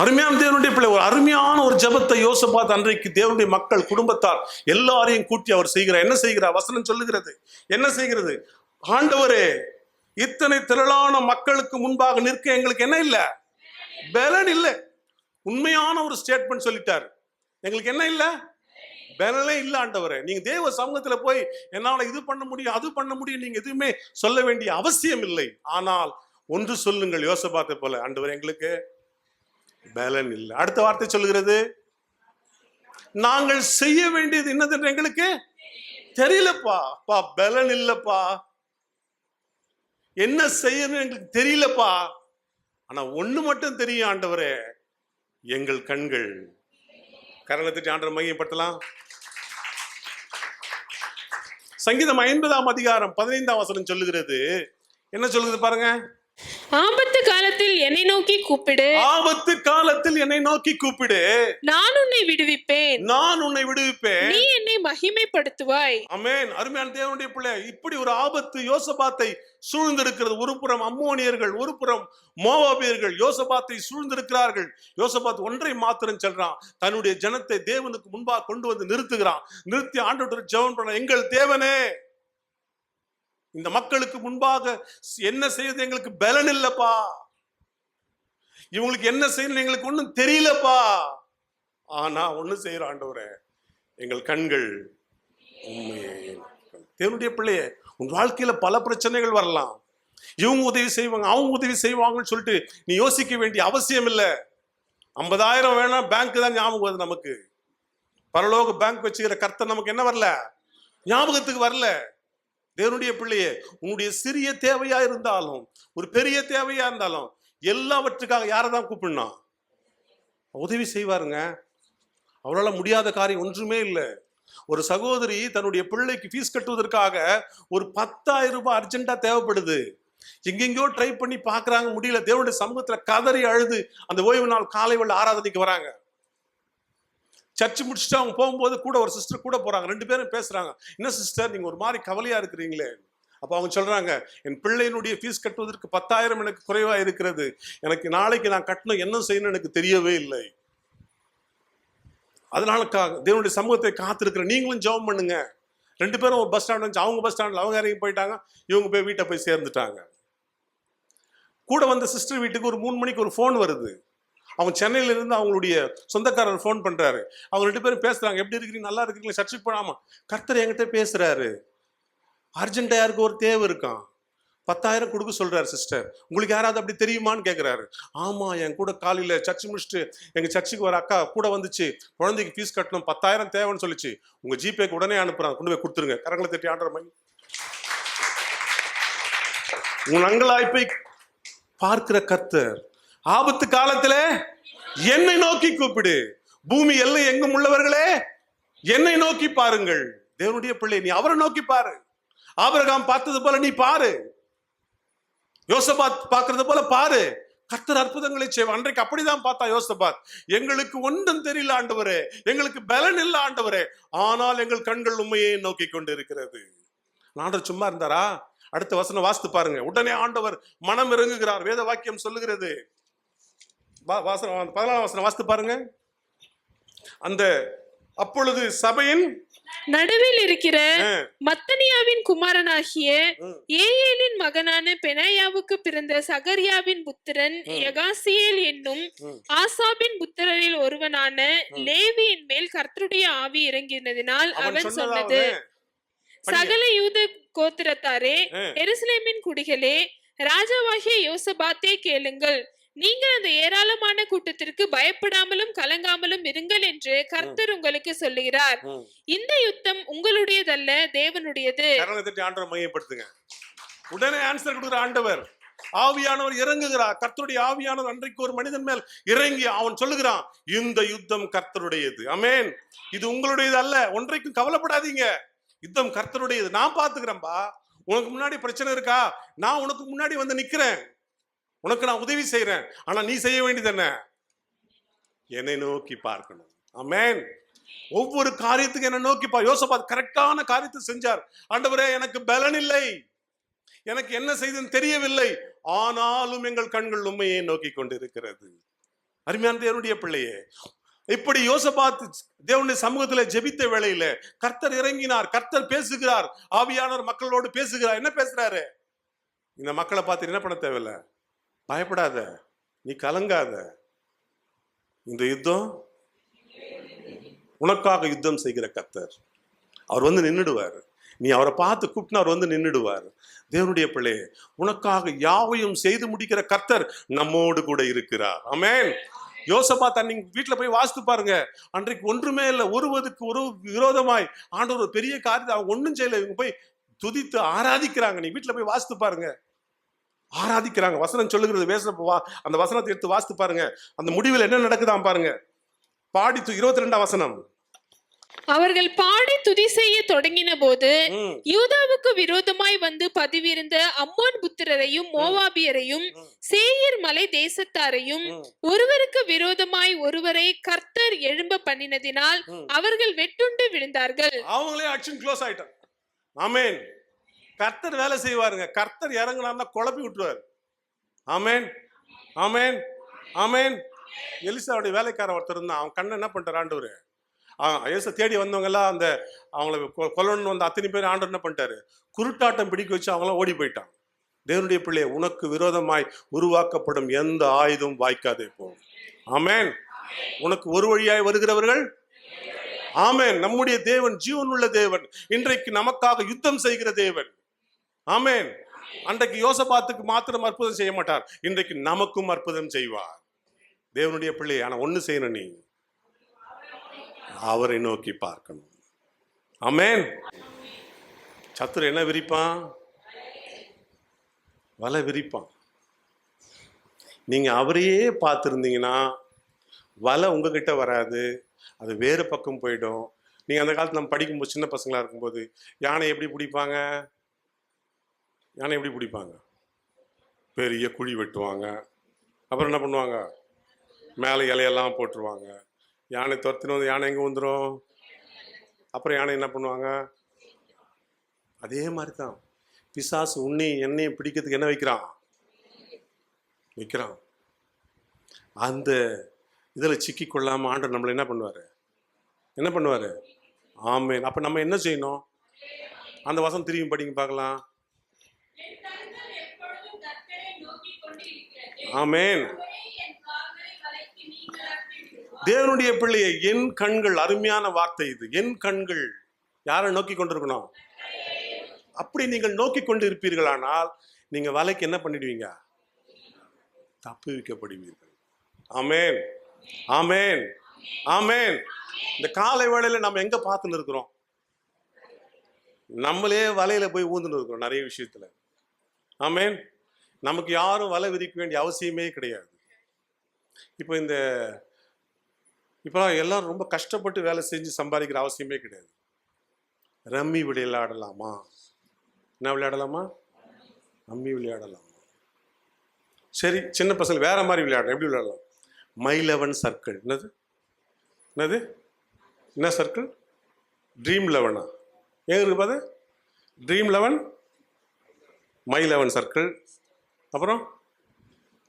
[SPEAKER 1] அருமையான தேவனுடைய பிள்ளை, ஒரு அருமையான ஒரு ஜெபத்தை யோசபாத் அன்றைக்கு தேவனுடைய மக்கள் குடும்பத்தார் எல்லாரையும் கூட்டி அவர் செய்கிறார். என்ன செய்கிறார்? வசனம் சொல்லுகிறது. என்ன செய்கிறது? ஆண்டவரே, இத்தனை திரளான மக்களுக்கு முன்பாக நிற்க எங்களுக்கு என்ன இல்ல? பலன் இல்ல. உண்மையான ஒரு ஸ்டேட்மெண்ட் சொல்லிட்டார். எங்களுக்கு என்ன இல்ல? பலனே இல்ல ஆண்டவரே. நீங்க தேவ சமூகத்துல போய் என்னால இது பண்ண முடியும், அது பண்ண முடியும், நீங்க எதுவுமே சொல்ல வேண்டிய அவசியம் இல்லை. ஆனால் ஒன்று சொல்லுங்கள், யோசபாத்தை போல, ஆண்டவரே எங்களுக்கு பலன் இல்லை. அடுத்த வார்த்தை சொல்லுகிறது, நாங்கள் செய்ய வேண்டியது என்னது எங்களுக்கு தெரியலப்பா. பலன் இல்லப்பா, என்ன செய்யணும் எங்களுக்கு தெரியலப்பா. ஆனா ஒண்ணு மட்டும் தெரியும் ஆண்டவரே, எங்கள் கண்கள். கரணத்தை ஆண்டவர் மையப்படுத்தலாம். சங்கீதம் 50ஆம் அதிகாரம் 15ஆம் வசனம் சொல்லுகிறது. என்ன சொல்லுது பாருங்க.
[SPEAKER 2] ஆபத்து காலத்தில் என்னை நோக்கி கூப்பிடு,
[SPEAKER 1] ஆபத்து காலத்தில் என்னை நோக்கி கூப்பிடு,
[SPEAKER 2] நான் உன்னை விடுவிப்பேன்,
[SPEAKER 1] நான் உன்னை விடுவிப்பேன்,
[SPEAKER 2] நீ என்னை மகிமைப்படுத்துவாய்.
[SPEAKER 1] ஆமென். அருமையான தேவனுடைய பிள்ளை, இப்படி ஒரு ஆபத்து யோசபாத்தை சூழ்ந்திருக்கிறது. ஒரு புறம் அம்மோனியர்கள், ஒரு புறம் மோவாபியர்கள் யோசபாத்தை சூழ்ந்திருக்கிறார்கள். யோசபாத் ஒன்றை மாத்திரம் சொல்றான், தன்னுடைய ஜனத்தை தேவனுக்கு முன்பாக கொண்டு வந்து நிறுத்துகிறான். நிறுத்தி ஆண்டவரை ஜெபம் பண்ண, எங்கள் தேவனே, இந்த மக்களுக்கு முன்பாக என்ன செய்யறது எங்களுக்கு பலன் இல்லப்பா, இவங்களுக்கு என்ன செய்யணும் எங்களுக்கு ஒண்ணும் தெரியலப்பா. ஆனா ஒண்ணு செய்யற ஆண்டவரே, எங்கள் கண்கள் உண்மையே. தேவனுடைய பிள்ளையே, உன் வாழ்க்கையில பல பிரச்சனைகள் வரலாம். இவங்க உதவி செய்வாங்க, அவங்க உதவி செய்வாங்கன்னு சொல்லிட்டு நீ யோசிக்க வேண்டிய அவசியம் இல்லை. 50,000 வேணா பேங்க் தான் ஞாபகம் வருது நமக்கு. பரலோக பேங்க் வச்சுக்கிற கர்த்தர் நமக்கு என்ன வரல? ஞாபகத்துக்கு வரல. தேவனுடைய பிள்ளையே, உன்னுடைய சிறிய தேவையா இருந்தாலும் ஒரு பெரிய தேவையா இருந்தாலும் எல்லாவற்றுக்காக யாரை தான் கூப்பிடணும்? உதவி செய்வாருங்க. அவரால் முடியாத காரியம் ஒன்றுமே இல்லை. ஒரு சகோதரி தன்னுடைய பிள்ளைக்கு ஃபீஸ் கட்டுவதற்காக ஒரு 10,000 ரூபாய் அர்ஜென்ட்டா தேவைப்படுது. எங்கெங்கயோ ட்ரை பண்ணி பார்க்கறாங்க, முடியல. தேவனுடைய சமூகத்துல கதறி அழுது அந்த ஓய்வு நாள் காலை வேளை ஆராதனைக்கு வராங்க. சர்ச் முடிச்சுட்டு அவங்க போகும்போது கூட ஒரு சிஸ்டர் கூட போறாங்க. 2 பேரும் பேசுறாங்க. என்ன சிஸ்டர், நீங்க ஒரு மாதிரி கவலையா இருக்கிறீங்களே? அப்ப அவங்க சொல்றாங்க, என் பிள்ளையினுடைய ஃபீஸ் கட்டுவதற்கு 10,000 எனக்கு குறைவா இருக்கிறது. எனக்கு நாளைக்கு நான் கட்டணும், என்ன செய்யணும் எனக்கு தெரியவே இல்லை. அதனால தேவனுடைய சமூகத்தை காத்திருக்கிற நீங்களும் ஜெபம் பண்ணுங்க. 2 பேரும் ஒரு பஸ் ஸ்டாண்ட் வந்து அவங்க பஸ் ஸ்டாண்ட்ல அவங்க இறங்கி போயிட்டாங்க, இவங்க போய் வீட்டை போய் சேர்ந்துட்டாங்க. கூட வந்த சிஸ்டர் வீட்டுக்கு ஒரு 3 மணிக்கு ஒரு ஃபோன் வருது. அவங்க சென்னையில இருந்து அவங்களுடைய சொந்தக்காரர் ஃபோன் பண்றாரு. அவங்க 2 பேரும் பேசுறாங்க, எப்படி இருக்கிறீங்க, நல்லா இருக்கிறீங்களா, சர்ச்சுக்கு போனாமா. கர்த்தர் என்கிட்ட பேசுறாரு, அர்ஜென்ட்டா யாருக்கு ஒரு தேவை இருக்கான், 10,000 கொடுக்க சொல்றாரு சிஸ்டர், உங்களுக்கு யாராவது அப்படி தெரியுமான்னு கேட்கிறாரு. ஆமா, என் கூட காலையில சர்ச் முடிச்சுட்டு எங்க சர்ச்சுக்கு வர அக்கா கூட வந்துச்சு, குழந்தைக்கு ஃபீஸ் கட்டணும், 10,000 தேவைன்னு சொல்லிச்சு, உங்க ஜிபேக்கு உடனே அனுப்புறாங்க, கொண்டு போய் கொடுத்துருங்க. கரங்களை தட்டி ஆண்டவர் மை. உன் அங்கலாய்ப்பை பார்க்கிற கர்த்தர், ஆபத்து காலத்துல என்னை நோக்கி கூப்பிடு, பூமி எல்லை எங்கும் உள்ளவர்களே என்னை நோக்கி பாருங்கள். தேவனுடைய பிள்ளை, நீ அவரை நோக்கி பாரு. ஆபிரகாம் பார்த்தது போல நீ பாரு, யோசபாத் பார்க்கறது போல பாரு. கர்த்தர் அற்புதங்களை செய்வார். அன்றைக்கு அப்படிதான் பார்த்தா யோசபாத். எங்களுக்கு ஒன்றும் தெரியல ஆண்டவரே, எங்களுக்கு பலன் இல்ல ஆண்டவரே, ஆனால் எங்கள் கண்கள் உண்மையை நோக்கி கொண்டு இருக்கிறது. ஆண்டவர் சும்மா இருந்தாரா? அடுத்த வசனம் வாசித்து பாருங்க. உடனே ஆண்டவர் மனம் இறங்குகிறார். வேத வாக்கியம் சொல்லுகிறது. 14ஆம் வசனம் வாசித்து பாருங்க. அந்த அப்பொழுது சபையின்
[SPEAKER 2] நடுவில் இருக்கிற மத்தனியாவின் குமாரனாகிய ஏயேலின் மகனான பெனாயாவுக்கு பிறந்த சகரியாவின் புத்திரன் யகாசியேல் என்னும் ஆசாபின் புத்திரரில் ஒருவனான லேவியின் மேல் கர்த்தருடைய ஆவி இறங்கினதினால் அவன் சொன்னது, சகல யூத கோத்திரத்தாரே, எருசலேமின் குடிகளே, ராஜாவாகிய யோசபாத்தே கேளுங்கள். நீங்கள் அந்த ஏராளமான கூட்டத்திற்கு பயப்படாமலும் கலங்காமலும் இருங்கள் என்று கர்த்தர் உங்களுக்கு சொல்லுகிறார். இந்த யுத்தம் உங்களுடையதல்ல, தேவனுடையது.
[SPEAKER 1] ஆண்டவர் மையப்படுத்துங்க. உடனே ஆன்சர் கொடுக்கிற ஆண்டவர். ஆவியானவர் இறங்குகிறார். கர்த்தருடைய ஆவியானவர் அன்றைக்கு ஒரு மனிதன் மேல் இறங்கி அவன் சொல்லுகிறான், இந்த யுத்தம் கர்த்தருடையது. ஆமென். இது உங்களுடையது அல்ல. ஒன்றைக்கும் கவலைப்படாதீங்க, யுத்தம் கர்த்தருடையது. நான் பாத்துக்கிறேன்பா. உனக்கு முன்னாடி பிரச்சனை இருக்கா? நான் உனக்கு முன்னாடி வந்து நிக்கிறேன், உனக்கு நான் உதவி செய்யறேன். ஆனா நீ செய்ய வேண்டியது என்ன? என்னை நோக்கி பார்க்கணும். ஆமென். ஒவ்வொரு காரியத்துக்கு என்ன நோக்கி யோசபாத் கரெக்டான காரியத்தை செஞ்சார். ஆண்டவரே, எனக்கு பலன் இல்லை, எனக்கு என்ன செய்ததுன்னு தெரியவில்லை, ஆனாலும் எங்கள் கண்கள் உண்மையை நோக்கி கொண்டிருக்கிறது. அருமையான தேவனுடைய பிள்ளையே, இப்படி யோசபாத் தேவனுடைய சமூகத்துல ஜெபித்த வேளையில கர்த்தர் இறங்கினார். கர்த்தர் பேசுகிறார். ஆவியானவர் மக்களோடு பேசுகிறார். என்ன பேசுறாரு? இந்த மக்களை பார்த்து என்ன பண்ண தேவையில்லை, பயப்படாத, நீ கலங்காத, இந்த யுத்தம் உனக்காக யுத்தம் செய்கிற கர்த்தர். அவர் வந்து நின்றுடுவார். நீ அவரை பார்த்து கூப்பிட்டு அவர் வந்து நின்றுடுவார். தேவனுடைய பிள்ளையே, உனக்காக யாவையும் செய்து முடிக்கிற கர்த்தர் நம்மோடு கூட இருக்கிறார். ஆமென். யோசபாத் நீங்க வீட்டுல போய் வாசித்து பாருங்க. அன்றைக்கு ஒன்றுமே இல்லை, ஒருவருக்கு ஒரு விரோதமாய் ஆண்டவர் ஒரு பெரிய காரியத்தை அவங்க ஒன்றும் செய்யல. இவங்க போய் துதித்து ஆராதிக்கிறாங்க. நீ வீட்டுல போய் வாசித்து பாருங்க. ஆராதிக்கிறாங்க. வசனம் சொல்லுகிறது. அந்த வசனத்தை எடுத்து வாசித்து பாருங்க. அந்த முடிவில் என்ன நடக்குதாம் பாருங்க. பாடி 22ஆம் வசனம்.
[SPEAKER 2] அவர்கள் பாடி துதி செய்ய தொடங்கின போது யூதாவுக்கு விரோதமாய் வந்து பதிவிருந்த அம்மோன் புத்திரரையும் மோவாபியரையும் சேயீர் மலை தேசத்தாரையும் ஒருவருக்கு விரோதமாய் ஒருவரை கர்த்தர் எழும்ப பண்ணினதினால் அவர்கள் வெட்டுண்டு விழுந்தார்கள்.
[SPEAKER 1] அவங்களே ஆக்ஷன் க்ளோஸ் ஆயிட்டாங்க. ஆமென். கர்த்தர் வேலை செய்வாருங்க. கர்த்தர் இறங்குனார்னா குழப்பி விட்டுருவார். ஆமென், ஆமென், ஆமென். எலிசாவுடைய வேலைக்காரன் ஒருத்தர் இருந்தான். அவன் கண்ணை என்ன பண்ணிட்டார் ஆண்டவர்? இயேசு தேடி வந்தவங்க எல்லாம் அந்த அவங்கள கொல்லணும்னு வந்த அத்தனை பேர் ஆண்டவர் என்ன பண்ணிட்டாரு? குருட்டாட்டம் பிடிக்க வச்சு அவங்களாம் ஓடி போயிட்டான். தேவனுடைய பிள்ளையை, உனக்கு விரோதமாய் உருவாக்கப்படும் எந்த ஆயுதம் வாய்க்காதே போகும். ஆமென். உனக்கு ஒரு வழியாய் வருகிறவர்கள், ஆமென், நம்முடைய தேவன் ஜீவன் உள்ள தேவன், இன்றைக்கு நமக்காக யுத்தம் செய்கிற தேவன். ஆமென். அன்றைக்கு யோசபாத்துக்கு மாத்திரம் அற்புதம் செய்ய மாட்டார், இன்றைக்கு நமக்கும் அற்புதம் செய்வார். தேவனுடைய பிள்ளை, ஆனா ஒண்ணு செய்யணும், நீ அவரை நோக்கி பார்க்கணும். ஆமென். சத்துரு என்ன விரிப்பான்? வலை விரிப்பான். நீங்க அவரையே பார்த்திருந்தீங்கன்னா வலை உங்ககிட்ட வராது, அது வேறு பக்கம் போயிடும். நீங்கள் அந்த காலத்தில் நம்ம படிக்கும்போது சின்ன பசங்களாக இருக்கும்போது யானை எப்படி பிடிப்பாங்க? யானை எப்படி பிடிப்பாங்க? பெரிய குழி வெட்டுவாங்க. அப்புறம் என்ன பண்ணுவாங்க? மேலே இலையெல்லாம் போட்டுருவாங்க. யானை துரத்தின்னு வந்து யானை எங்கே வந்துடும்? அப்புறம் யானை என்ன பண்ணுவாங்க? அதே மாதிரி தான் பிசாசு உன்னையும் என்னையும் பிடிக்கிறதுக்கு என்ன வைக்கிறான். அந்த இதில் சிக்கி கொள்ளாமல் ஆண்டவர் நம்மளை என்ன பண்ணுவார்? ஆமென். அப்போ நம்ம என்ன செய்யணும்? அந்த வசனம் திரும்பி படிங்க பார்க்கலாம். ஆமென். தேவனுடைய பிள்ளையை, என் கண்கள், அருமையான வார்த்தை இது. என் கண்கள் யாரை நோக்கி கொண்டிருக்கணும்? அப்படி நீங்கள் நோக்கி கொண்டு இருப்பீர்களானால் நீங்க வலைக்கு என்ன பண்ணிடுவீங்க? தப்புவிக்கப்படுவீர்கள். ஆமென், ஆமென், ஆமென். இந்த காலை வேளையில நம்ம எங்க பார்த்துன்னு இருக்கிறோம்? நம்மளே வலையில போய் ஊந்துன்னு இருக்கிறோம் நிறைய விஷயத்துல. ஆமென். நமக்கு யாரும் வலை விதிக்க வேண்டிய அவசியமே கிடையாது. இப்போ எல்லாரும் ரொம்ப கஷ்டப்பட்டு வேலை செஞ்சு சம்பாதிக்கிற அவசியமே கிடையாது. ரம்மி விளையாடலாமா? என்ன விளையாடலாமா? ரம்மி விளையாடலாமா? சரி, சின்ன பசங்க வேற மாதிரி விளையாடலாம். எப்படி விளையாடலாம்? My 11 circle. என்னது என்ன சர்க்கிள்? ட்ரீம் 11. ஏன் இருக்கு பாது? ட்ரீம் 11, மை 11 சர்க்கிள், அப்புறம்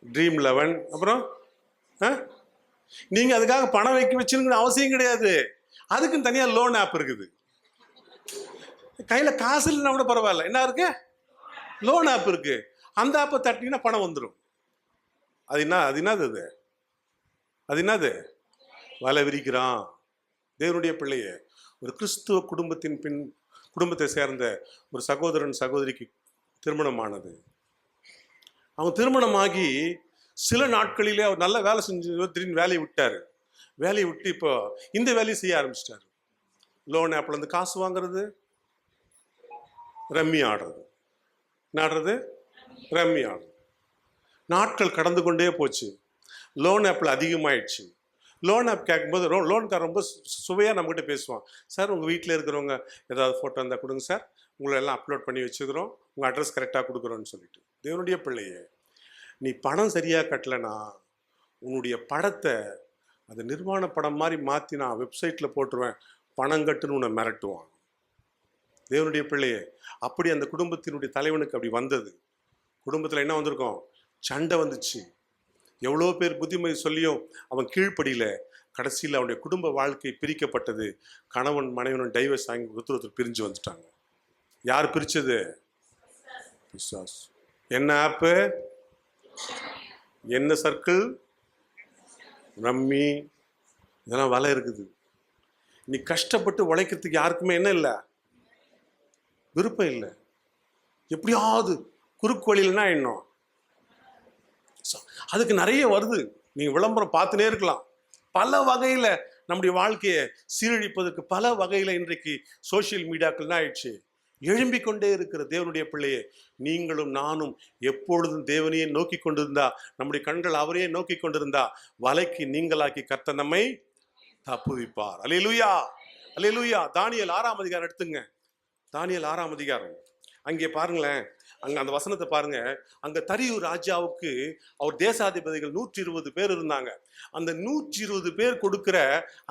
[SPEAKER 1] ட்ரீம் 11. அப்புறம் நீங்க அதுக்காக பணம் வச்சுருங்கிற அவசியம் கிடையாது. அதுக்குன்னு தனியா லோன் ஆப் இருக்குது. கையில காசு இல்லைன்னா கூட பரவாயில்ல. என்ன இருக்கு? லோன் ஆப் இருக்கு. அந்த ஆப்பை தட்டினா பணம் வந்துடும். அது என்னது? வலை விரிக்கிறான். தேவனுடைய பிள்ளையே, ஒரு கிறிஸ்துவ குடும்பத்தை சேர்ந்த ஒரு சகோதரன் சகோதரிக்கு திருமணமானது. அவன் திருமணமாகி சில நாட்களிலே அவர் நல்ல வேலை செஞ்சு திடீர்னு வேலையை விட்டு இப்போ இந்த வேலையை செய்ய ஆரம்பிச்சிட்டாரு. லோன் ஆப்ல இருந்து காசு வாங்குறது, ரம்மி ஆடுறது. ரம்மி ஆடுறது. நாட்கள் கடந்து கொண்டே போச்சு. லோன் ஆப்பில் அதிகமாயிடுச்சு. லோன் ஆப் கேட்கும்போது லோன்காரன் ரொம்ப சுவையாக நம்மகிட்ட பேசுவான். சார், உங்கள் வீட்டில் இருக்கிறவங்க ஏதாவது ஃபோட்டோ இருந்தால் கொடுங்க சார், உங்களை எல்லாம் அப்லோட் பண்ணி வச்சுக்கிறோம், உங்கள் அட்ரஸ் கரெக்டாக கொடுக்குறோன்னு சொல்லிட்டு. தேவனுடைய பிள்ளையே, நீ பணம் சரியாக கட்டலைன்னா உன்னுடைய படத்தை அது நிர்வாண படம் மாதிரி மாற்றி நான் வெப்சைட்டில் போட்டுருவேன், பணம் கட்டுன்னு உன்னை மிரட்டுவான். தேவனுடைய பிள்ளையே, அப்படி அந்த குடும்பத்தினுடைய தலைவனுக்கு அப்படி வந்தது. குடும்பத்தில் என்ன வந்திருக்கோம்? சண்டை வந்துச்சு. எவ்வளோ பேர் புத்திமதி சொல்லியும் அவன் கீழ்ப்படியில. கடைசியில் அவனுடைய குடும்ப வாழ்க்கை பிரிக்கப்பட்டது. கணவன் மனைவனும் டைவர்ஸ் வாங்கி ஒருத்தர் பிரிஞ்சு வந்துட்டாங்க. யார் பிரிச்சது? பிசாசு. என்ன ஆப்பு? என்ன சர்க்கிள்? ரம்மி. இதெல்லாம் வலை இருக்குது. நீ கஷ்டப்பட்டு உழைக்கிறதுக்கு யாருக்குமே என்ன இல்லை? விருப்பம் இல்லை. எப்படியாவது குறுக்கு வழியில்னா இன்னும் அதுக்கு நிறைய வருது. நீங்க விளம்பரம் பார்த்துனே இருக்கலாம். பல வகையில நம்முடைய வாழ்க்கையை சீரழிப்பதற்கு பல வகையில இன்றைக்கு சோசியல் மீடியாக்கள் தான் ஆயிடுச்சு. எழும்பிக் கொண்டே இருக்கிற தேவனுடைய பிள்ளையே, நீங்களும் நானும் எப்பொழுதும் தேவனையே நோக்கி கொண்டிருந்தா, நம்முடைய கண்கள் அவரையே நோக்கி கொண்டிருந்தா, வலைக்கு நீங்களாக்கி கர்த்தர் நம்மை தப்புவிப்பார். அல்லேலூயா, அல்லேலூயா. தானியேல் 6ஆம் அதிகாரம் எடுத்துங்க. தானியேல் 6ஆம் அதிகாரம். அங்கே பாருங்களேன், அங்க அந்த வசனத்தை பாருங்க. அங்க தரியு ராஜாவுக்கு அவர் தேசாதிபதிகள் 120 பேர் இருந்தாங்க. அந்த 120 பேர் கொடுக்கிற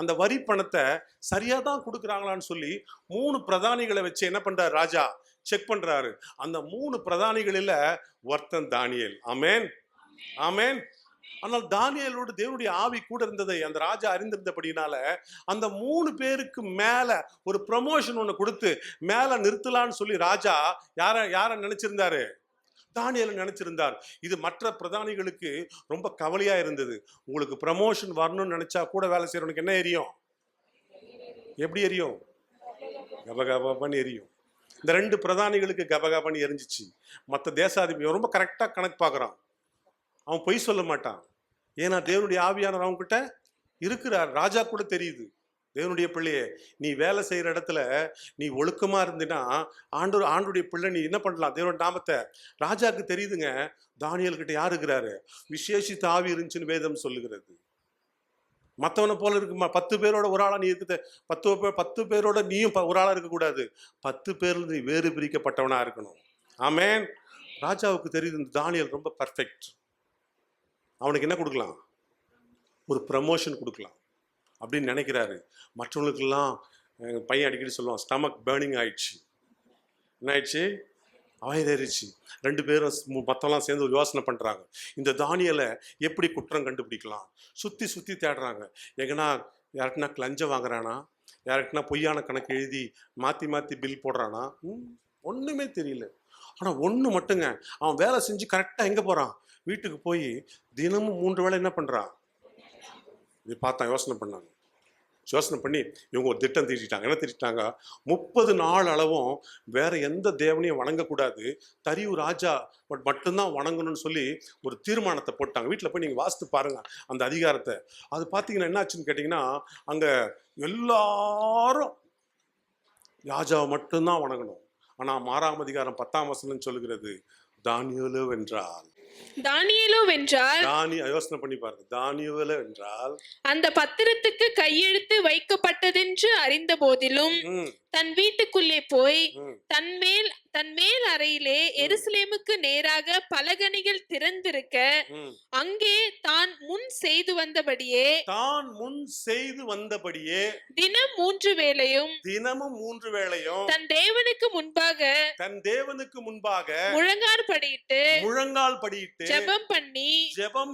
[SPEAKER 1] அந்த வரி பணத்தை சரியா தான் கொடுக்குறாங்களான்னு சொல்லி 3 பிரதானிகளை வச்சு என்ன பண்றாரு ராஜா? செக் பண்றாரு. அந்த 3 பிரதானிகளில் ஒருத்தன் தானியேல். ஆமென், ஆமென். ஆனால் தானியேலோடு தேவனுடைய ஆவி கூட இருந்ததை அந்த ராஜா அறிந்திருந்தபடினால அந்த 3 பேருக்கு மேல ஒரு ப்ரமோஷன் ஒன்று கொடுத்து மேல நிறுத்தலான்னு சொல்லி ராஜா யார நினைச்சிருந்தாரு? தானியேலை நினைச்சிருந்தார். இது மற்ற பிரதானிகளுக்கு ரொம்ப கவலையா இருந்தது. உங்களுக்கு ப்ரமோஷன் வரணும்னு நினைச்சா கூட வேலை செய்யறவனுக்கு என்ன எரியும்? எப்படி எரியும்? கபகபன்னு எரியும். இந்த 2 பிரதானிகளுக்கு கபகபன்னு எரிஞ்சிச்சு. மற்ற தேசாதிபதி ரொம்ப கரெக்டா கணக்கு பார்க்கறான். அவன் பொய் சொல்ல மாட்டான். ஏன்னா தேவனுடைய ஆவியானவர் அவங்க கிட்ட இருக்கிறார். ராஜா கூட தெரியுது. தேவனுடைய பிள்ளையே, நீ வேலை செய்யற இடத்துல நீ ஒழுக்கமா இருந்தினா ஆண்டுடைய பிள்ளை நீ என்ன பண்ணலாம்? தேவனுடைய நாமத்தை. ராஜாக்கு தெரியுதுங்க, தானியேல் கிட்ட யார் இருக்கிறாரு? விசேஷித்த ஆவி இருந்துச்சுன்னு வேதம் சொல்லுகிறது. மற்றவனை போல இருக்குமா? 10 பேரோட ஒரு ஆளா நீ இருக்குது. 10 பேரோட நீயும் ஒரு ஆளா இருக்கக்கூடாது. 10 பேர்ல நீ வேறு பிரிக்கப்பட்டவனா இருக்கணும். ஆமென். ராஜாவுக்கு தெரியுது இந்த தானியேல் ரொம்ப பர்ஃபெக்ட். அவனுக்கு என்ன கொடுக்கலாம்? ஒரு ப்ரமோஷன் கொடுக்கலாம் அப்படின்னு நினைக்கிறாரு. மற்றவங்களுக்கெல்லாம் எங்கள் பையன் அடிக்கடி சொல்லுவான், ஸ்டமக் பேர்னிங் ஆயிடுச்சு. என்ன ஆயிடுச்சு? வயதேறிச்சு. 2 பேரும் மற்றவெல்லாம் சேர்ந்து ஒரு யோசனை பண்ணுறாங்க. இந்த தானியேலை எப்படி குற்றம் கண்டுபிடிக்கலாம்? சுற்றி சுற்றி தேடுறாங்க. எங்கன்னா யார்கிட்டனா லஞ்சம் வாங்குறானா, யார்கிட்டனா பொய்யான கணக்கு எழுதி மாற்றி மாற்றி பில் போடுறானா, ஒன்றுமே தெரியல. ஆனால் ஒன்று மட்டுங்க, அவன் வேலை செஞ்சு கரெக்டாக எங்கே போகிறான்? வீட்டுக்கு போய் தினமும் 3 வேளை என்ன பண்ணுறான்? இது பார்த்தான், யோசனை பண்ணாங்க. யோசனை பண்ணி இவங்க ஒரு திட்டம் தீட்டிட்டாங்க. என்ன தீட்டிட்டாங்க? 30 நாள் அளவும் வேற எந்த தேவனையும் வணங்கக்கூடாது, தரியு ராஜா மட்டும்தான் வணங்கணும்னு சொல்லி ஒரு தீர்மானத்தை போட்டாங்க. வீட்டில் போய் நீங்கள் வாசித்து பாருங்க அந்த அதிகாரத்தை. அது பார்த்தீங்கன்னா என்னாச்சுன்னு கேட்டிங்கன்னா, அங்கே எல்லாரும் ராஜாவை மட்டும்தான் வணங்கணும். ஆனால் 6ஆம் அதிகாரம் 10ஆம் வசனம் சொல்லுகிறது, தானியேலோ வென்றால்.
[SPEAKER 2] தானியேலோ வென்றால்,
[SPEAKER 1] யோசனை பண்ணி பாருங்க. தானியேலோ வென்றால்
[SPEAKER 2] அந்த பத்திரத்துக்கு கையெழுத்து வைக்கப்பட்டதென்று அறிந்த போதிலும் தன் வீட்டுக்குள்ளே போய் தன் மேல் அறையிலே எருசலேமுக்கு நேராக பலகணிகள் திறந்திருக்க அங்கே தான் முன் செய்து வந்தபடியே தினமும் 3 வேளையும் தன் தேவனுக்கு முன்பாக முழங்கால் படியிட்டு ஜெபம்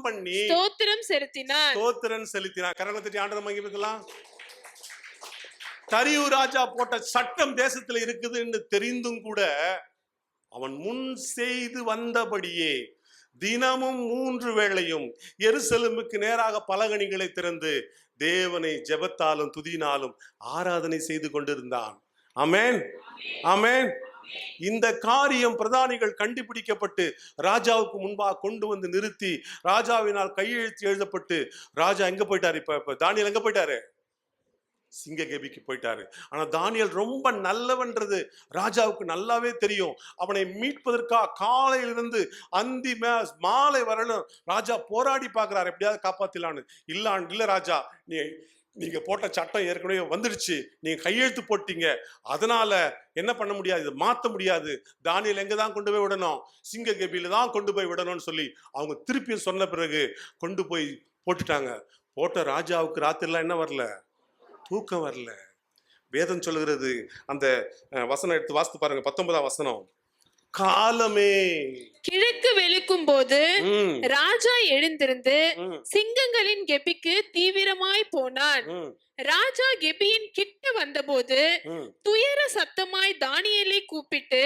[SPEAKER 2] பண்ணி ஸ்தோத்திரம் செலுத்தினார்.
[SPEAKER 1] கரங்களை தட்டி ஆண்டவரை மகிமைக்கலாம். தரியு ராஜா போட்ட சட்டம் தேசத்துல இருக்குதுன்னு தெரிந்தும் கூட அவன் முன் செய்து வந்தபடியே தினமும் 3 வேளையும் எருசலேமுக்கு நேராக பலகணிகளை திறந்து தேவனை ஜெபத்தாலும் துதியினாலும் ஆராதனை செய்து கொண்டிருந்தான். ஆமென், ஆமென். இந்த காரியம் பிரதானிகள் கண்டுபிடிக்கப்பட்டு ராஜாவுக்கு முன்பாக கொண்டு வந்து நிறுத்தி ராஜாவினால் கையெழுத்து எழுதப்பட்டு ராஜா எங்க போயிட்டாரு? இப்ப தானியேல் எங்க போயிட்டாரு? சிங்க கேபிக்கு போயிட்டாரு. ஆனா தானியேல் ரொம்ப நல்லவன்றது ராஜாவுக்கு நல்லாவே தெரியும். அவனை மீட்பதற்காக காலையிலிருந்து அந்தி மாலை வரலும் ராஜா போராடி பார்க்கிறார், எப்படியாவது காப்பாத்திலான்னு. இல்ல ராஜா, நீங்க போட்ட சட்டம் ஏற்கனவே வந்துடுச்சு, நீங்க கையெழுத்து போட்டீங்க, அதனால என்ன பண்ண முடியாது, இதை மாத்த முடியாது. தானியேல் எங்க தான் கொண்டு போய் விடணும்? சிங்க கேபியில தான் கொண்டு போய் விடணும்னு சொல்லி அவங்க திருப்பியும் சொன்ன பிறகு கொண்டு போய் போட்டுட்டாங்க. போட்ட ராஜாவுக்கு ராத்திரிலாம் என்ன வரல? தூக்கம் வரல. வேதம் சொல்லுகிறது, அந்த வசனம் எடுத்து வாசித்து பாருங்க, 19ஆம் வசனம். காலமே
[SPEAKER 2] கிழக்கு வெளுக்கும் போது ராஜா எழுந்திருந்து சிங்கங்களின் கெபிக்கு தீவிரமாய் போனான். ராஜா கெபியின் கிட்ட வந்தபோது துயர சத்தமாய் தானியேலை கூப்பிட்டு,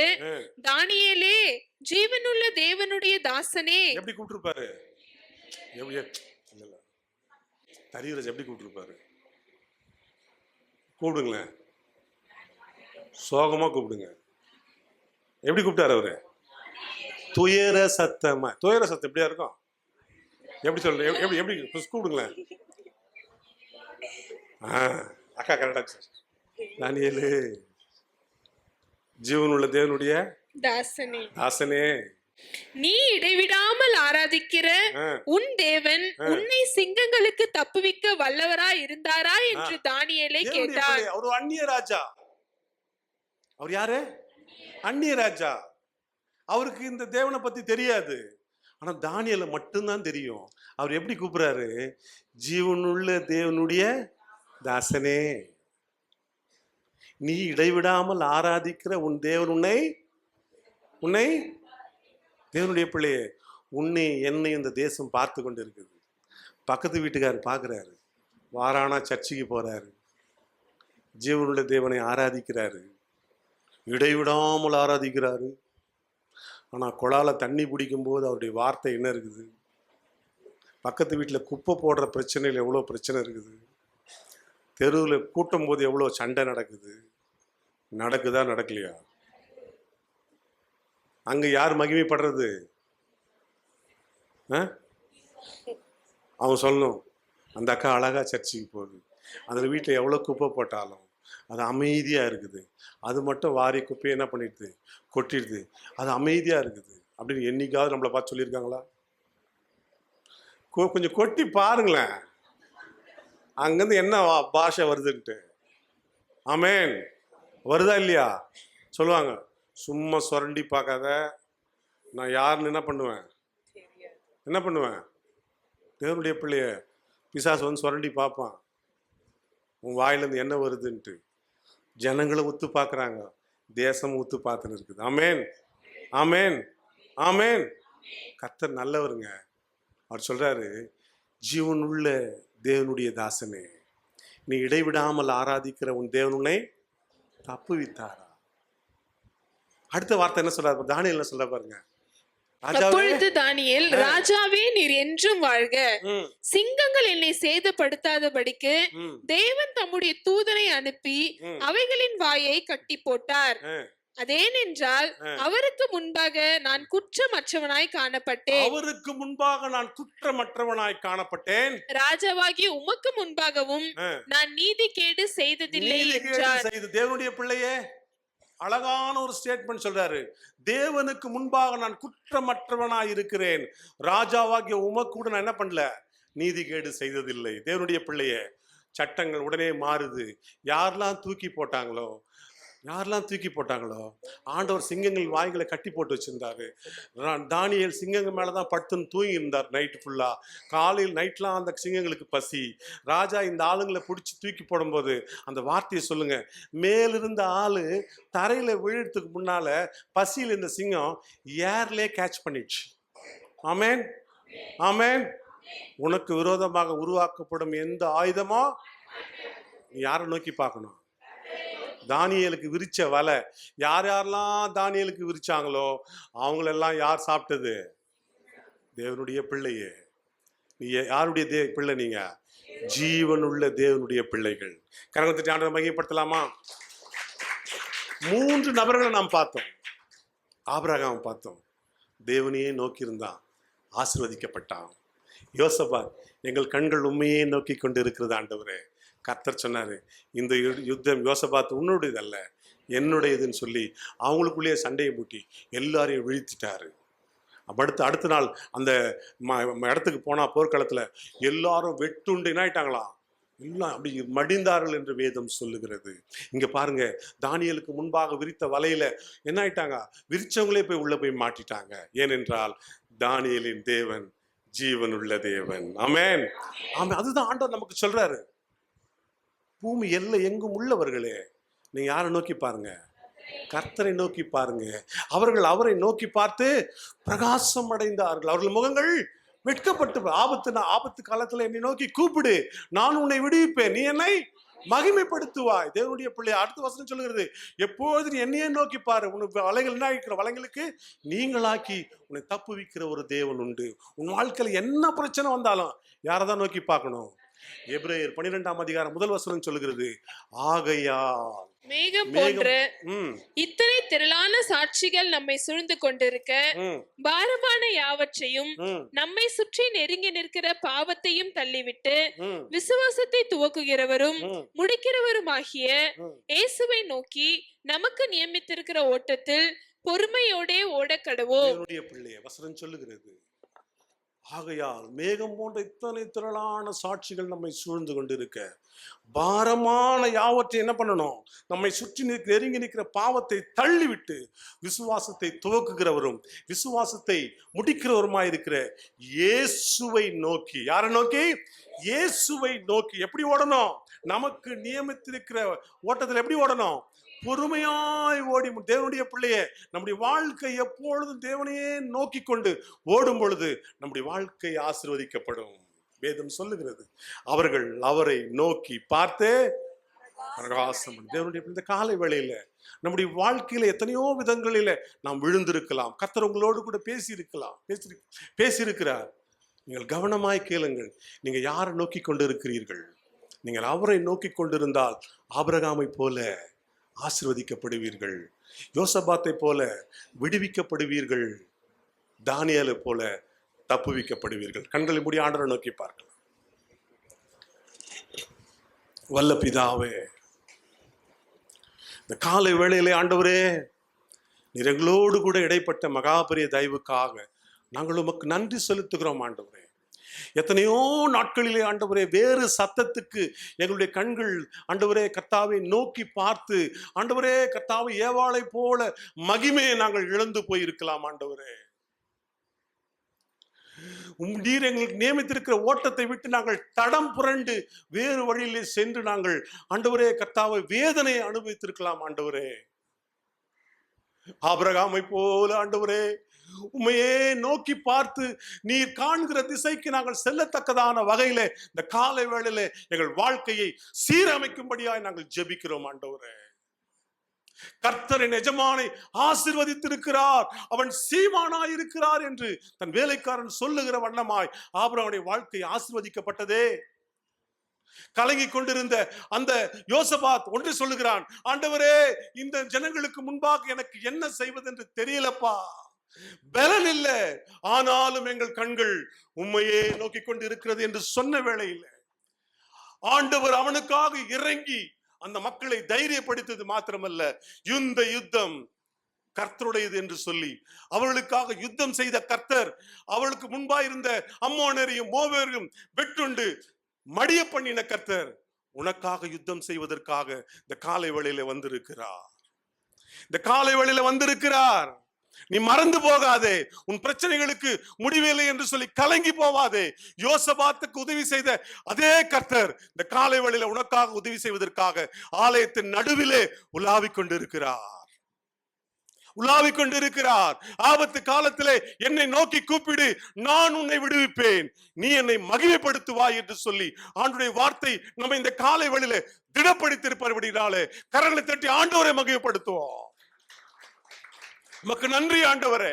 [SPEAKER 2] தானியேலே, ஜீவனுள்ள தேவனுடைய தாசனே.
[SPEAKER 1] எப்படி கூப்பிட்டுருப்பாரு? தரியராஜ் எப்படி கூப்பிட்டுருப்பாரு? கூப்பிடுங்களேன், சோகமா கூப்பிடுங்க. எப்படி கூப்பிட்டாரு அவரு? துயர சத்தமா. துயர சத்தம் எப்படியா இருக்கும்? எப்படி சொல்ற? எப்படி கூப்பிடுங்களேன். அக்கா கரெக்டா. தானியேலு, ஜீவனுள்ள தேவனுடைய தாசனே,
[SPEAKER 2] நீ இடைவிடாமல் ஆராதிக்கிற உன் தேவன் உன்னை சிங்கங்களுக்கு தப்புவிக்க வல்லவராய் இருந்தாரா என்று தானியேலை கேட்டார்.
[SPEAKER 1] அவர் அந்நிய ராஜா. அவர் யாரு? அந்நிய ராஜா. அவருக்கு இந்த தேவனை பத்தி தெரியாது. ஆனா தானியேலை மட்டும்தான் தெரியும். அவர் எப்படி கூப்பிடுறாரு? ஜீவனுள்ள தேவனுடைய தாசனே, நீ இடைவிடாமல் ஆராதிக்கிற உன் தேவன் உன்னை தேவனுடைய பிள்ளையே, உன்னை என்னை இந்த தேசம் பார்த்து கொண்டு இருக்குது. பக்கத்து வீட்டுக்காரர் பார்க்குறாரு, வாரானா சர்ச்சுக்கு போறாரு, ஜீவனுள்ள தேவனை ஆராதிக்கிறாரு, இடைவிடாமல் ஆராதிக்கிறாரு. ஆனால் குழால தண்ணி பிடிக்கும் போது அவருடைய வார்த்தை என்ன இருக்குது? பக்கத்து வீட்டில் குப்பை போடுற பிரச்சனையில் எவ்வளோ பிரச்சனை இருக்குது, தெருவில் கூட்டும் போது எவ்வளோ சண்டை நடக்குதா நடக்கலையா? அங்க யார் மகிமைப்படுறது? அவன் சொல்லணும், அந்த அக்கா அழகா சர்ச்சுக்கு போகுது, அந்த வீட்டில் எவ்வளோ குப்பை போட்டாலும் அது அமைதியாக இருக்குது, அது மட்டும் வாரி குப்பையை என்ன பண்ணிடுது? கொட்டிடுது, அது அமைதியாக இருக்குது அப்படின்னு என்னைக்காவது நம்மளை பார்த்து சொல்லியிருக்காங்களா? கொஞ்சம் கொட்டி பாருங்களேன். அங்கேருந்து என்ன பாஷை வருதுன்ட்டு. ஆமேன். வருதா இல்லையா? சொல்லுவாங்க, சும்மா சுரண்டி பார்க்காத, நான் யாருன்னு என்ன பண்ணுவேன், தேவனுடைய பிள்ளைய பிசாசு வந்து சுரண்டி பார்ப்பான், உன் வாயிலேருந்து என்ன வருதுன்ட்டு. ஜனங்களை உத்து பார்க்குறாங்க, தேசம் உத்து பார்த்துன்னு இருக்குது. ஆமேன், ஆமேன், ஆமேன். கர்த்தர் நல்லவருங்க. அவர் சொல்றாரு, ஜீவனுள்ள தேவனுடைய தாசனே, நீ இடைவிடாமல் ஆராதிக்கிற உன் தேவன் உன்னை தப்புவித்தாரா. அடுத்த வார்த்தை என்ன சொல்றாரு? தானியேல் என்ன சொல்ற பாருங்க.
[SPEAKER 2] அப்பொழுது தானியேல், ராஜாவே நீர் என்றும் வாழ்க, சிங்கங்கள் என்னை சேதப்படுத்தாதபடிக்கு தேவன் தம்முடைய தூதனை அனுப்பி அவைகளின் வாயை கட்டி போட்டார். அதேனென்றால் அவருக்கு முன்பாக நான் குற்றமற்றவனாய் காணப்பட்டேன், ராஜாவாகிய உமக்கு முன்பாகவும் நான் நீதிகேடு செய்ததில்லை என்றார்.
[SPEAKER 1] தேவனுடைய பிள்ளையே, அழகான ஒரு ஸ்டேட்மெண்ட் சொல்றாரு. தேவனுக்கு முன்பாக நான் குற்றமற்றவனாய் இருக்கிறேன், ராஜாவாகிய உமக்கு கூட நான் என்ன பண்ணல, நீதிகேடு செய்ததில்லை. தேவனுடைய பிள்ளையே, சட்டங்கள் உடனே மாறுது. யாரெல்லாம் தூக்கி போட்டாங்களோ ஆண்டவர் சிங்கங்கள் வாய்களை கட்டி போட்டு வச்சிருந்தாரு. தானியேல் சிங்கங்கள் மேலதான் படுத்துன்னு தூங்கி இருந்தார் நைட்டு ஃபுல்லா. காலையில் நைட்லாம் அந்த சிங்கங்களுக்கு பசி. ராஜா இந்த ஆளுங்களை பிடிச்சி தூக்கி போடும்போது அந்த வார்த்தையை சொல்லுங்க, மேலிருந்த ஆளு தரையில விழுறதுக்கு முன்னால பசியில் இந்த சிங்கம் ஏர்லே கேட்ச் பண்ணிடுச்சு. ஆமேன், ஆமேன். உனக்கு விரோதமாக உருவாக்கப்படும் எந்த ஆயுதமோ நீ யாரை நோக்கி பார்க்கணும்? தானியேலுக்கு விரிச்ச வலை, யாரெல்லாம் தானியேலுக்கு விரிச்சாங்களோ அவங்களெல்லாம் யார் சாப்பிட்டது? தேவனுடைய பிள்ளையே. நீ யாருடைய பிள்ளை? நீங்க ஜீவனுள்ள தேவனுடைய பிள்ளைகள். கரங்கத்தை ஆண்டவரை மகிமைப்படுத்தலாமா? 3 நபர்களை நாம் பார்த்தோம். ஆபிரகாம் பார்த்தோம், தேவனையே நோக்கி இருந்தான், ஆசீர்வதிக்கப்பட்டான். யோசபாத், எங்கள் கண்கள் உண்மையே நோக்கி கொண்டு இருக்கிறது ஆண்டவரே. கர்த்தர் சொன்னாரு, இந்த யுத்தம் யோசபாத் உன்னுடையதல்ல என்னுடையதுன்னு சொல்லி அவங்களுக்குள்ளேயே சண்டையை மூட்டி எல்லாரையும் வீழ்த்திட்டாரு. அடுத்த நாள் அந்த இடத்துக்கு போனா போர்க்களத்துல எல்லாரும் வெட்டுண்டு என்ன ஆயிட்டாங்களாம், எல்லாம் அப்படி மடிந்தார்கள் என்று வேதம் சொல்லுகிறது. இங்க பாருங்க, தானியேலுக்கு முன்பாக விரித்த வலையில என்ன ஆயிட்டாங்க, விரிச்சவங்களே உள்ள போய் மாட்டிட்டாங்க. ஏனென்றால் தானியேலின் தேவன் ஜீவனுள்ள தேவன். ஆமென், ஆமென். அதுதான் ஆண்டவர் நமக்கு சொல்றாரு. பூமி எல்லை எங்கும் உள்ளவர்களே, நீங்க யாரை நோக்கி பாருங்க? கர்த்தரை நோக்கி பாருங்க. அவர்கள் அவரை நோக்கி பார்த்து பிரகாசம் அடைந்தார்கள். அவர்கள் முகங்கள் வெட்கப்பட்டு, ஆபத்து காலத்துல என்னை நோக்கி கூப்பிடு, நான் உன்னை விடுவிப்பேன், நீ என்னை மகிமைப்படுத்துவாய். தேவனுடைய பிள்ளை அடுத்த வசனம் சொல்லுகிறது, எப்போது நீ என்னையே நோக்கி பாரு, உனக்கு வலைகள் என்ன ஆகிக்கிற வலைங்களுக்கு நீங்களாக்கி உன்னை தப்புவிக்கிற ஒரு தேவன் உண்டு. உன் வாழ்க்கையில் என்ன பிரச்சனை வந்தாலும் யாரை தான் நோக்கி பார்க்கணும்? எபிரேயர் 12ஆம் அதிகாரம் 1 வசனம் சொல்லுகிறது, ஆகையால்
[SPEAKER 2] மேகம் போன்ற இத்தனை திரளான சாட்சிகள் நம்மை சூழ்ந்து கொண்டிருக்க, பாரமான யாவற்றையும் நம்மை சுற்றி நெருங்கி நிற்கிற பாவத்தையும் தள்ளிவிட்டு விசுவாசத்தை துவக்குகிறவரும் முடிக்கிறவருமாகிய இயேசுவை நோக்கி நமக்கு நியமித்திருக்கிற ஓட்டத்தில் பொறுமையோடே ஓடக்கடவோம். பிள்ளைய வசனம் சொல்லுகிறது, ஆகையால் மேகம் போன்ற இத்தனை திரளான சாட்சிகள் நம்மை சூழ்ந்து கொண்டிருக்க, பாரமான யாவற்றை என்ன பண்ணணும்? நம்மை சுற்றி நெருங்கி நிற்கிற பாவத்தை தள்ளிவிட்டு விசுவாசத்தை துவக்குகிறவரும் விசுவாசத்தை முடிக்கிறவருமாயிருக்கிற இயேசுவை நோக்கி. யாரை நோக்கி? இயேசுவை நோக்கி. எப்படி ஓடணும்? நமக்கு நியமித்திருக்கிற ஓட்டத்தில் எப்படி ஓடணும்? பொறுமையாய் ஓடி. தேவனுடைய பிள்ளையே, நம்முடைய வாழ்க்கை எப்பொழுதும் தேவனையே நோக்கி கொண்டு ஓடும் பொழுது நம்முடைய வாழ்க்கை ஆசீர்வதிக்கப்படும். வேதம் சொல்லுகிறது, அவர்கள் அவரை நோக்கி பார்த்து பிரகாசம். தேவனுடைய இந்த காலை வேளையில நம்முடைய வாழ்க்கையில எத்தனையோ விதங்களில நாம் விழுந்திருக்கலாம். கர்த்தர் உங்களோடு கூட பேசியிருக்கிறார். நீங்கள் கவனமாய் கேளுங்கள். நீங்க யாரை நோக்கி கொண்டு இருக்கிறீர்கள்? நீங்கள் அவரை நோக்கி கொண்டிருந்தால் ஆபிரகாமை போல ஆசீர்வதிக்கப்படுவீர்கள், யோசபாத்தை போல விடுவிக்கப்படுவீர்கள், தானியேலை போல தப்புவிக்கப்படுவீர்கள். கண்களை மூடி ஆண்டவரை நோக்கி பார்க்கலாம். வல்ல பிதாவே, இந்த காலை வேளையிலே ஆண்டவரே, நீர் எங்களோடு கூட இடைப்பட்ட மகாபெரிய தயவுக்காக நாங்கள் உமக்கு நன்றி செலுத்துகிறோம். ஆண்டவரே,
[SPEAKER 1] எத்தனையோ நாட்களிலே ஆண்டவரே வேறு சத்தத்துக்கு எங்களுடைய கண்கள் ஆண்டவரே கர்த்தாவை நோக்கி பார்த்து ஆண்டவரே கர்த்தாவை ஏவாளை போல மகிமையை நாங்கள் இழந்து போயிருக்கலாம் ஆண்டவரே. நீர் எங்களுக்கு நியமித்திருக்கிற ஓட்டத்தை விட்டு நாங்கள் தடம் புரண்டு வேறு வழியிலே சென்று நாங்கள் ஆண்டவரே கர்த்தாவை வேதனையை அனுபவித்திருக்கலாம் ஆண்டவரே. ஆபிரகாமை போல ஆண்டவரே உம்மையே நோக்கி பார்த்து நீர் காண்கிற திசைக்கு நாங்கள் செல்லத்தக்கதான வகையில இந்த காலை வேளையில எங்கள் வாழ்க்கையை சீரமைக்கும்படியாய் நாங்கள் ஜெபிக்கிறோம் ஆண்டவரே. கர்த்தரின் எஜமானை ஆசீர்வதித்திருக்கிறார், அவன் சீமானாய் இருக்கிறார் என்று தன் வேலைக்காரன் சொல்லுகிற வண்ணமாய் ஆபிரகாமுடைய வாழ்க்கை ஆசீர்வதிக்கப்பட்டதே. கலங்கி கொண்டிருந்த அந்த யோசபாத் ஒன்று சொல்லுகிறான், ஆண்டவரே இந்த ஜனங்களுக்கு முன்பாக எனக்கு என்ன செய்வது என்று தெரியலப்பா, பலன் இல்ல, ஆனாலும் எங்கள் கண்கள் உம்மையே நோக்கி கொண்டு இருக்கிறது என்று சொன்ன வேளையில் ஆண்டவர் அவனுக்காக இறங்கி அந்த மக்களை தைரியப்படுத்தது மாத்திரமல்ல, இந்த யுத்தம் கர்த்தருடையது என்று சொல்லி அவர்களுக்காக யுத்தம் செய்த கர்த்தர் அவளுக்கு முன்பாயிருந்த அம்மோனரையும் மோவேரையும் வெட்டுண்டு மடிய பண்ணின கர்த்தர் உனக்காக யுத்தம் செய்வதற்காக இந்த காலை வேளையில வந்திருக்கிறார். இந்த காலை வேளையில வந்திருக்கிறார். நீ மறந்து போகாதே, உன் பிரச்சனைகளுக்கு முடிவில்லை என்று சொல்லி கலங்கி போவாதே. யோசபாத்துக்கு உதவி செய்த அதே கர்த்தர் இந்த காலை வேளையில உனக்காக உதவி செய்வதற்காக ஆலயத்தின் நடுவிலே உலாவிக் கொண்டிருக்கிறார். ஆபத்து காலத்திலே என்னை நோக்கி கூப்பிடு, நான் உன்னை விடுவிப்பேன், நீ என்னை மகிமைப்படுத்துவாய் என்று சொல்லி ஆண்டவருடைய வார்த்தை நம்ம இந்த காலை வேளையில திடப்படுத்தியிருப்பபடினாலே கரங்களை தட்டி ஆண்டவரை மகிமைப்படுத்துவோம். உமக்கு நன்றி ஆண்டவரே,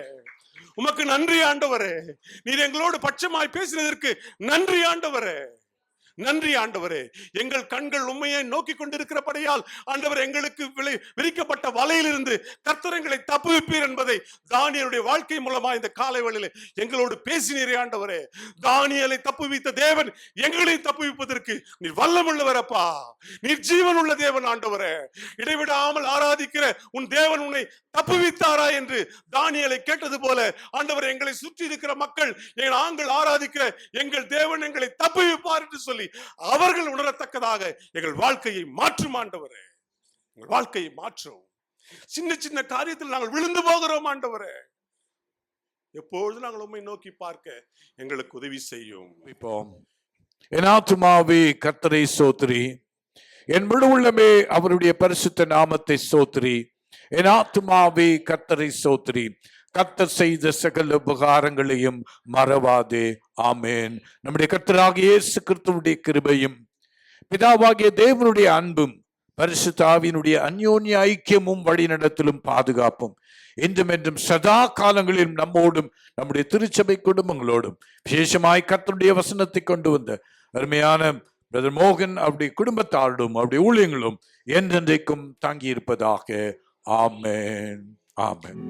[SPEAKER 1] உமக்கு நன்றி ஆண்டவரே, நீர் எங்களோடு பட்சமாய் பேசினதற்கு நன்றி ஆண்டவரே, நன்றி ஆண்டவரே. எங்கள் கண்கள் உண்மையை நோக்கி கொண்டிருக்கிறபடியால் ஆண்டவர் எங்களுக்கு விரிக்கப்பட்ட வலையிலிருந்து கர்த்தர் எங்களை தப்புவிப்பீர் என்பதை தானியேலுடைய வாழ்க்கை மூலமா இந்த காலை வேளையிலே எங்களோடு பேசினீரே ஆண்டவரே. தானியேலை தப்புவித்த தேவன் எங்களை தப்புவிப்பதற்கு நீர் வல்லமுள்ளவரப்பா, நீர் ஜீவன் உள்ள தேவன் ஆண்டவரே. இடைவிடாமல் ஆராதிக்கிற உன் தேவன் உன்னை தப்புவித்தாரா என்று தானியேலை கேட்டது போல ஆண்டவர் எங்களை சுற்றி இருக்கிற மக்கள் நாங்கள் ஆராதிக்கிற எங்கள் தேவன் எங்களை தப்புவிப்பார் என்று சொல்லி அவர்கள் உணரத்தக்கதாக எங்கள் வாழ்க்கையை மாற்றும் ஆண்டவரே, எங்கள் வாழ்க்கையை மாற்றும். சின்ன சின்ன காரியத்தில் நாங்கள் விழுந்து போகிறோம் ஆண்டவரே, எப்பொழுது நாங்கள் உம்மை நோக்கி பார்க்க எங்களுக்கு உதவி செய்யும்.
[SPEAKER 3] இப்போ என் ஆத்துமாவே கர்த்தரை ஸ்தோத்திரி, என் முழு உள்ளமே அவருடைய பரிசுத்த நாமத்தை ஸ்தோத்திரி. என் ஆத்துமாவே கர்த்தரை ஸ்தோத்திரி, கர்த்தர் செய்த சகல உபகாரங்களையும் மறவாதே. ஆமேன். நம்முடைய கர்த்தராகிய இயேசு கிறிஸ்துவுடைய கிருபையும் பிதாவாகிய தேவனுடைய அன்பும் பரிசுத்த ஆவியினுடைய அந்யோன்ய ஐக்கியமும் வழிநடத்தலும் பாதுகாப்பும் என்றும் என்றும் சதா காலங்களிலும் நம்மோடும் நம்முடைய திருச்சபை குடும்பங்களோடும் விசேஷமாய் கர்த்தருடைய வசனத்தை கொண்டு வந்த அருமையான பிரதர் மோகன் அவருடைய குடும்பத்தாரோடும் அவருடைய ஊழியங்களும் என்றென்றைக்கும் தாங்கி இருப்பதாக. ஆமென், ஆமென்.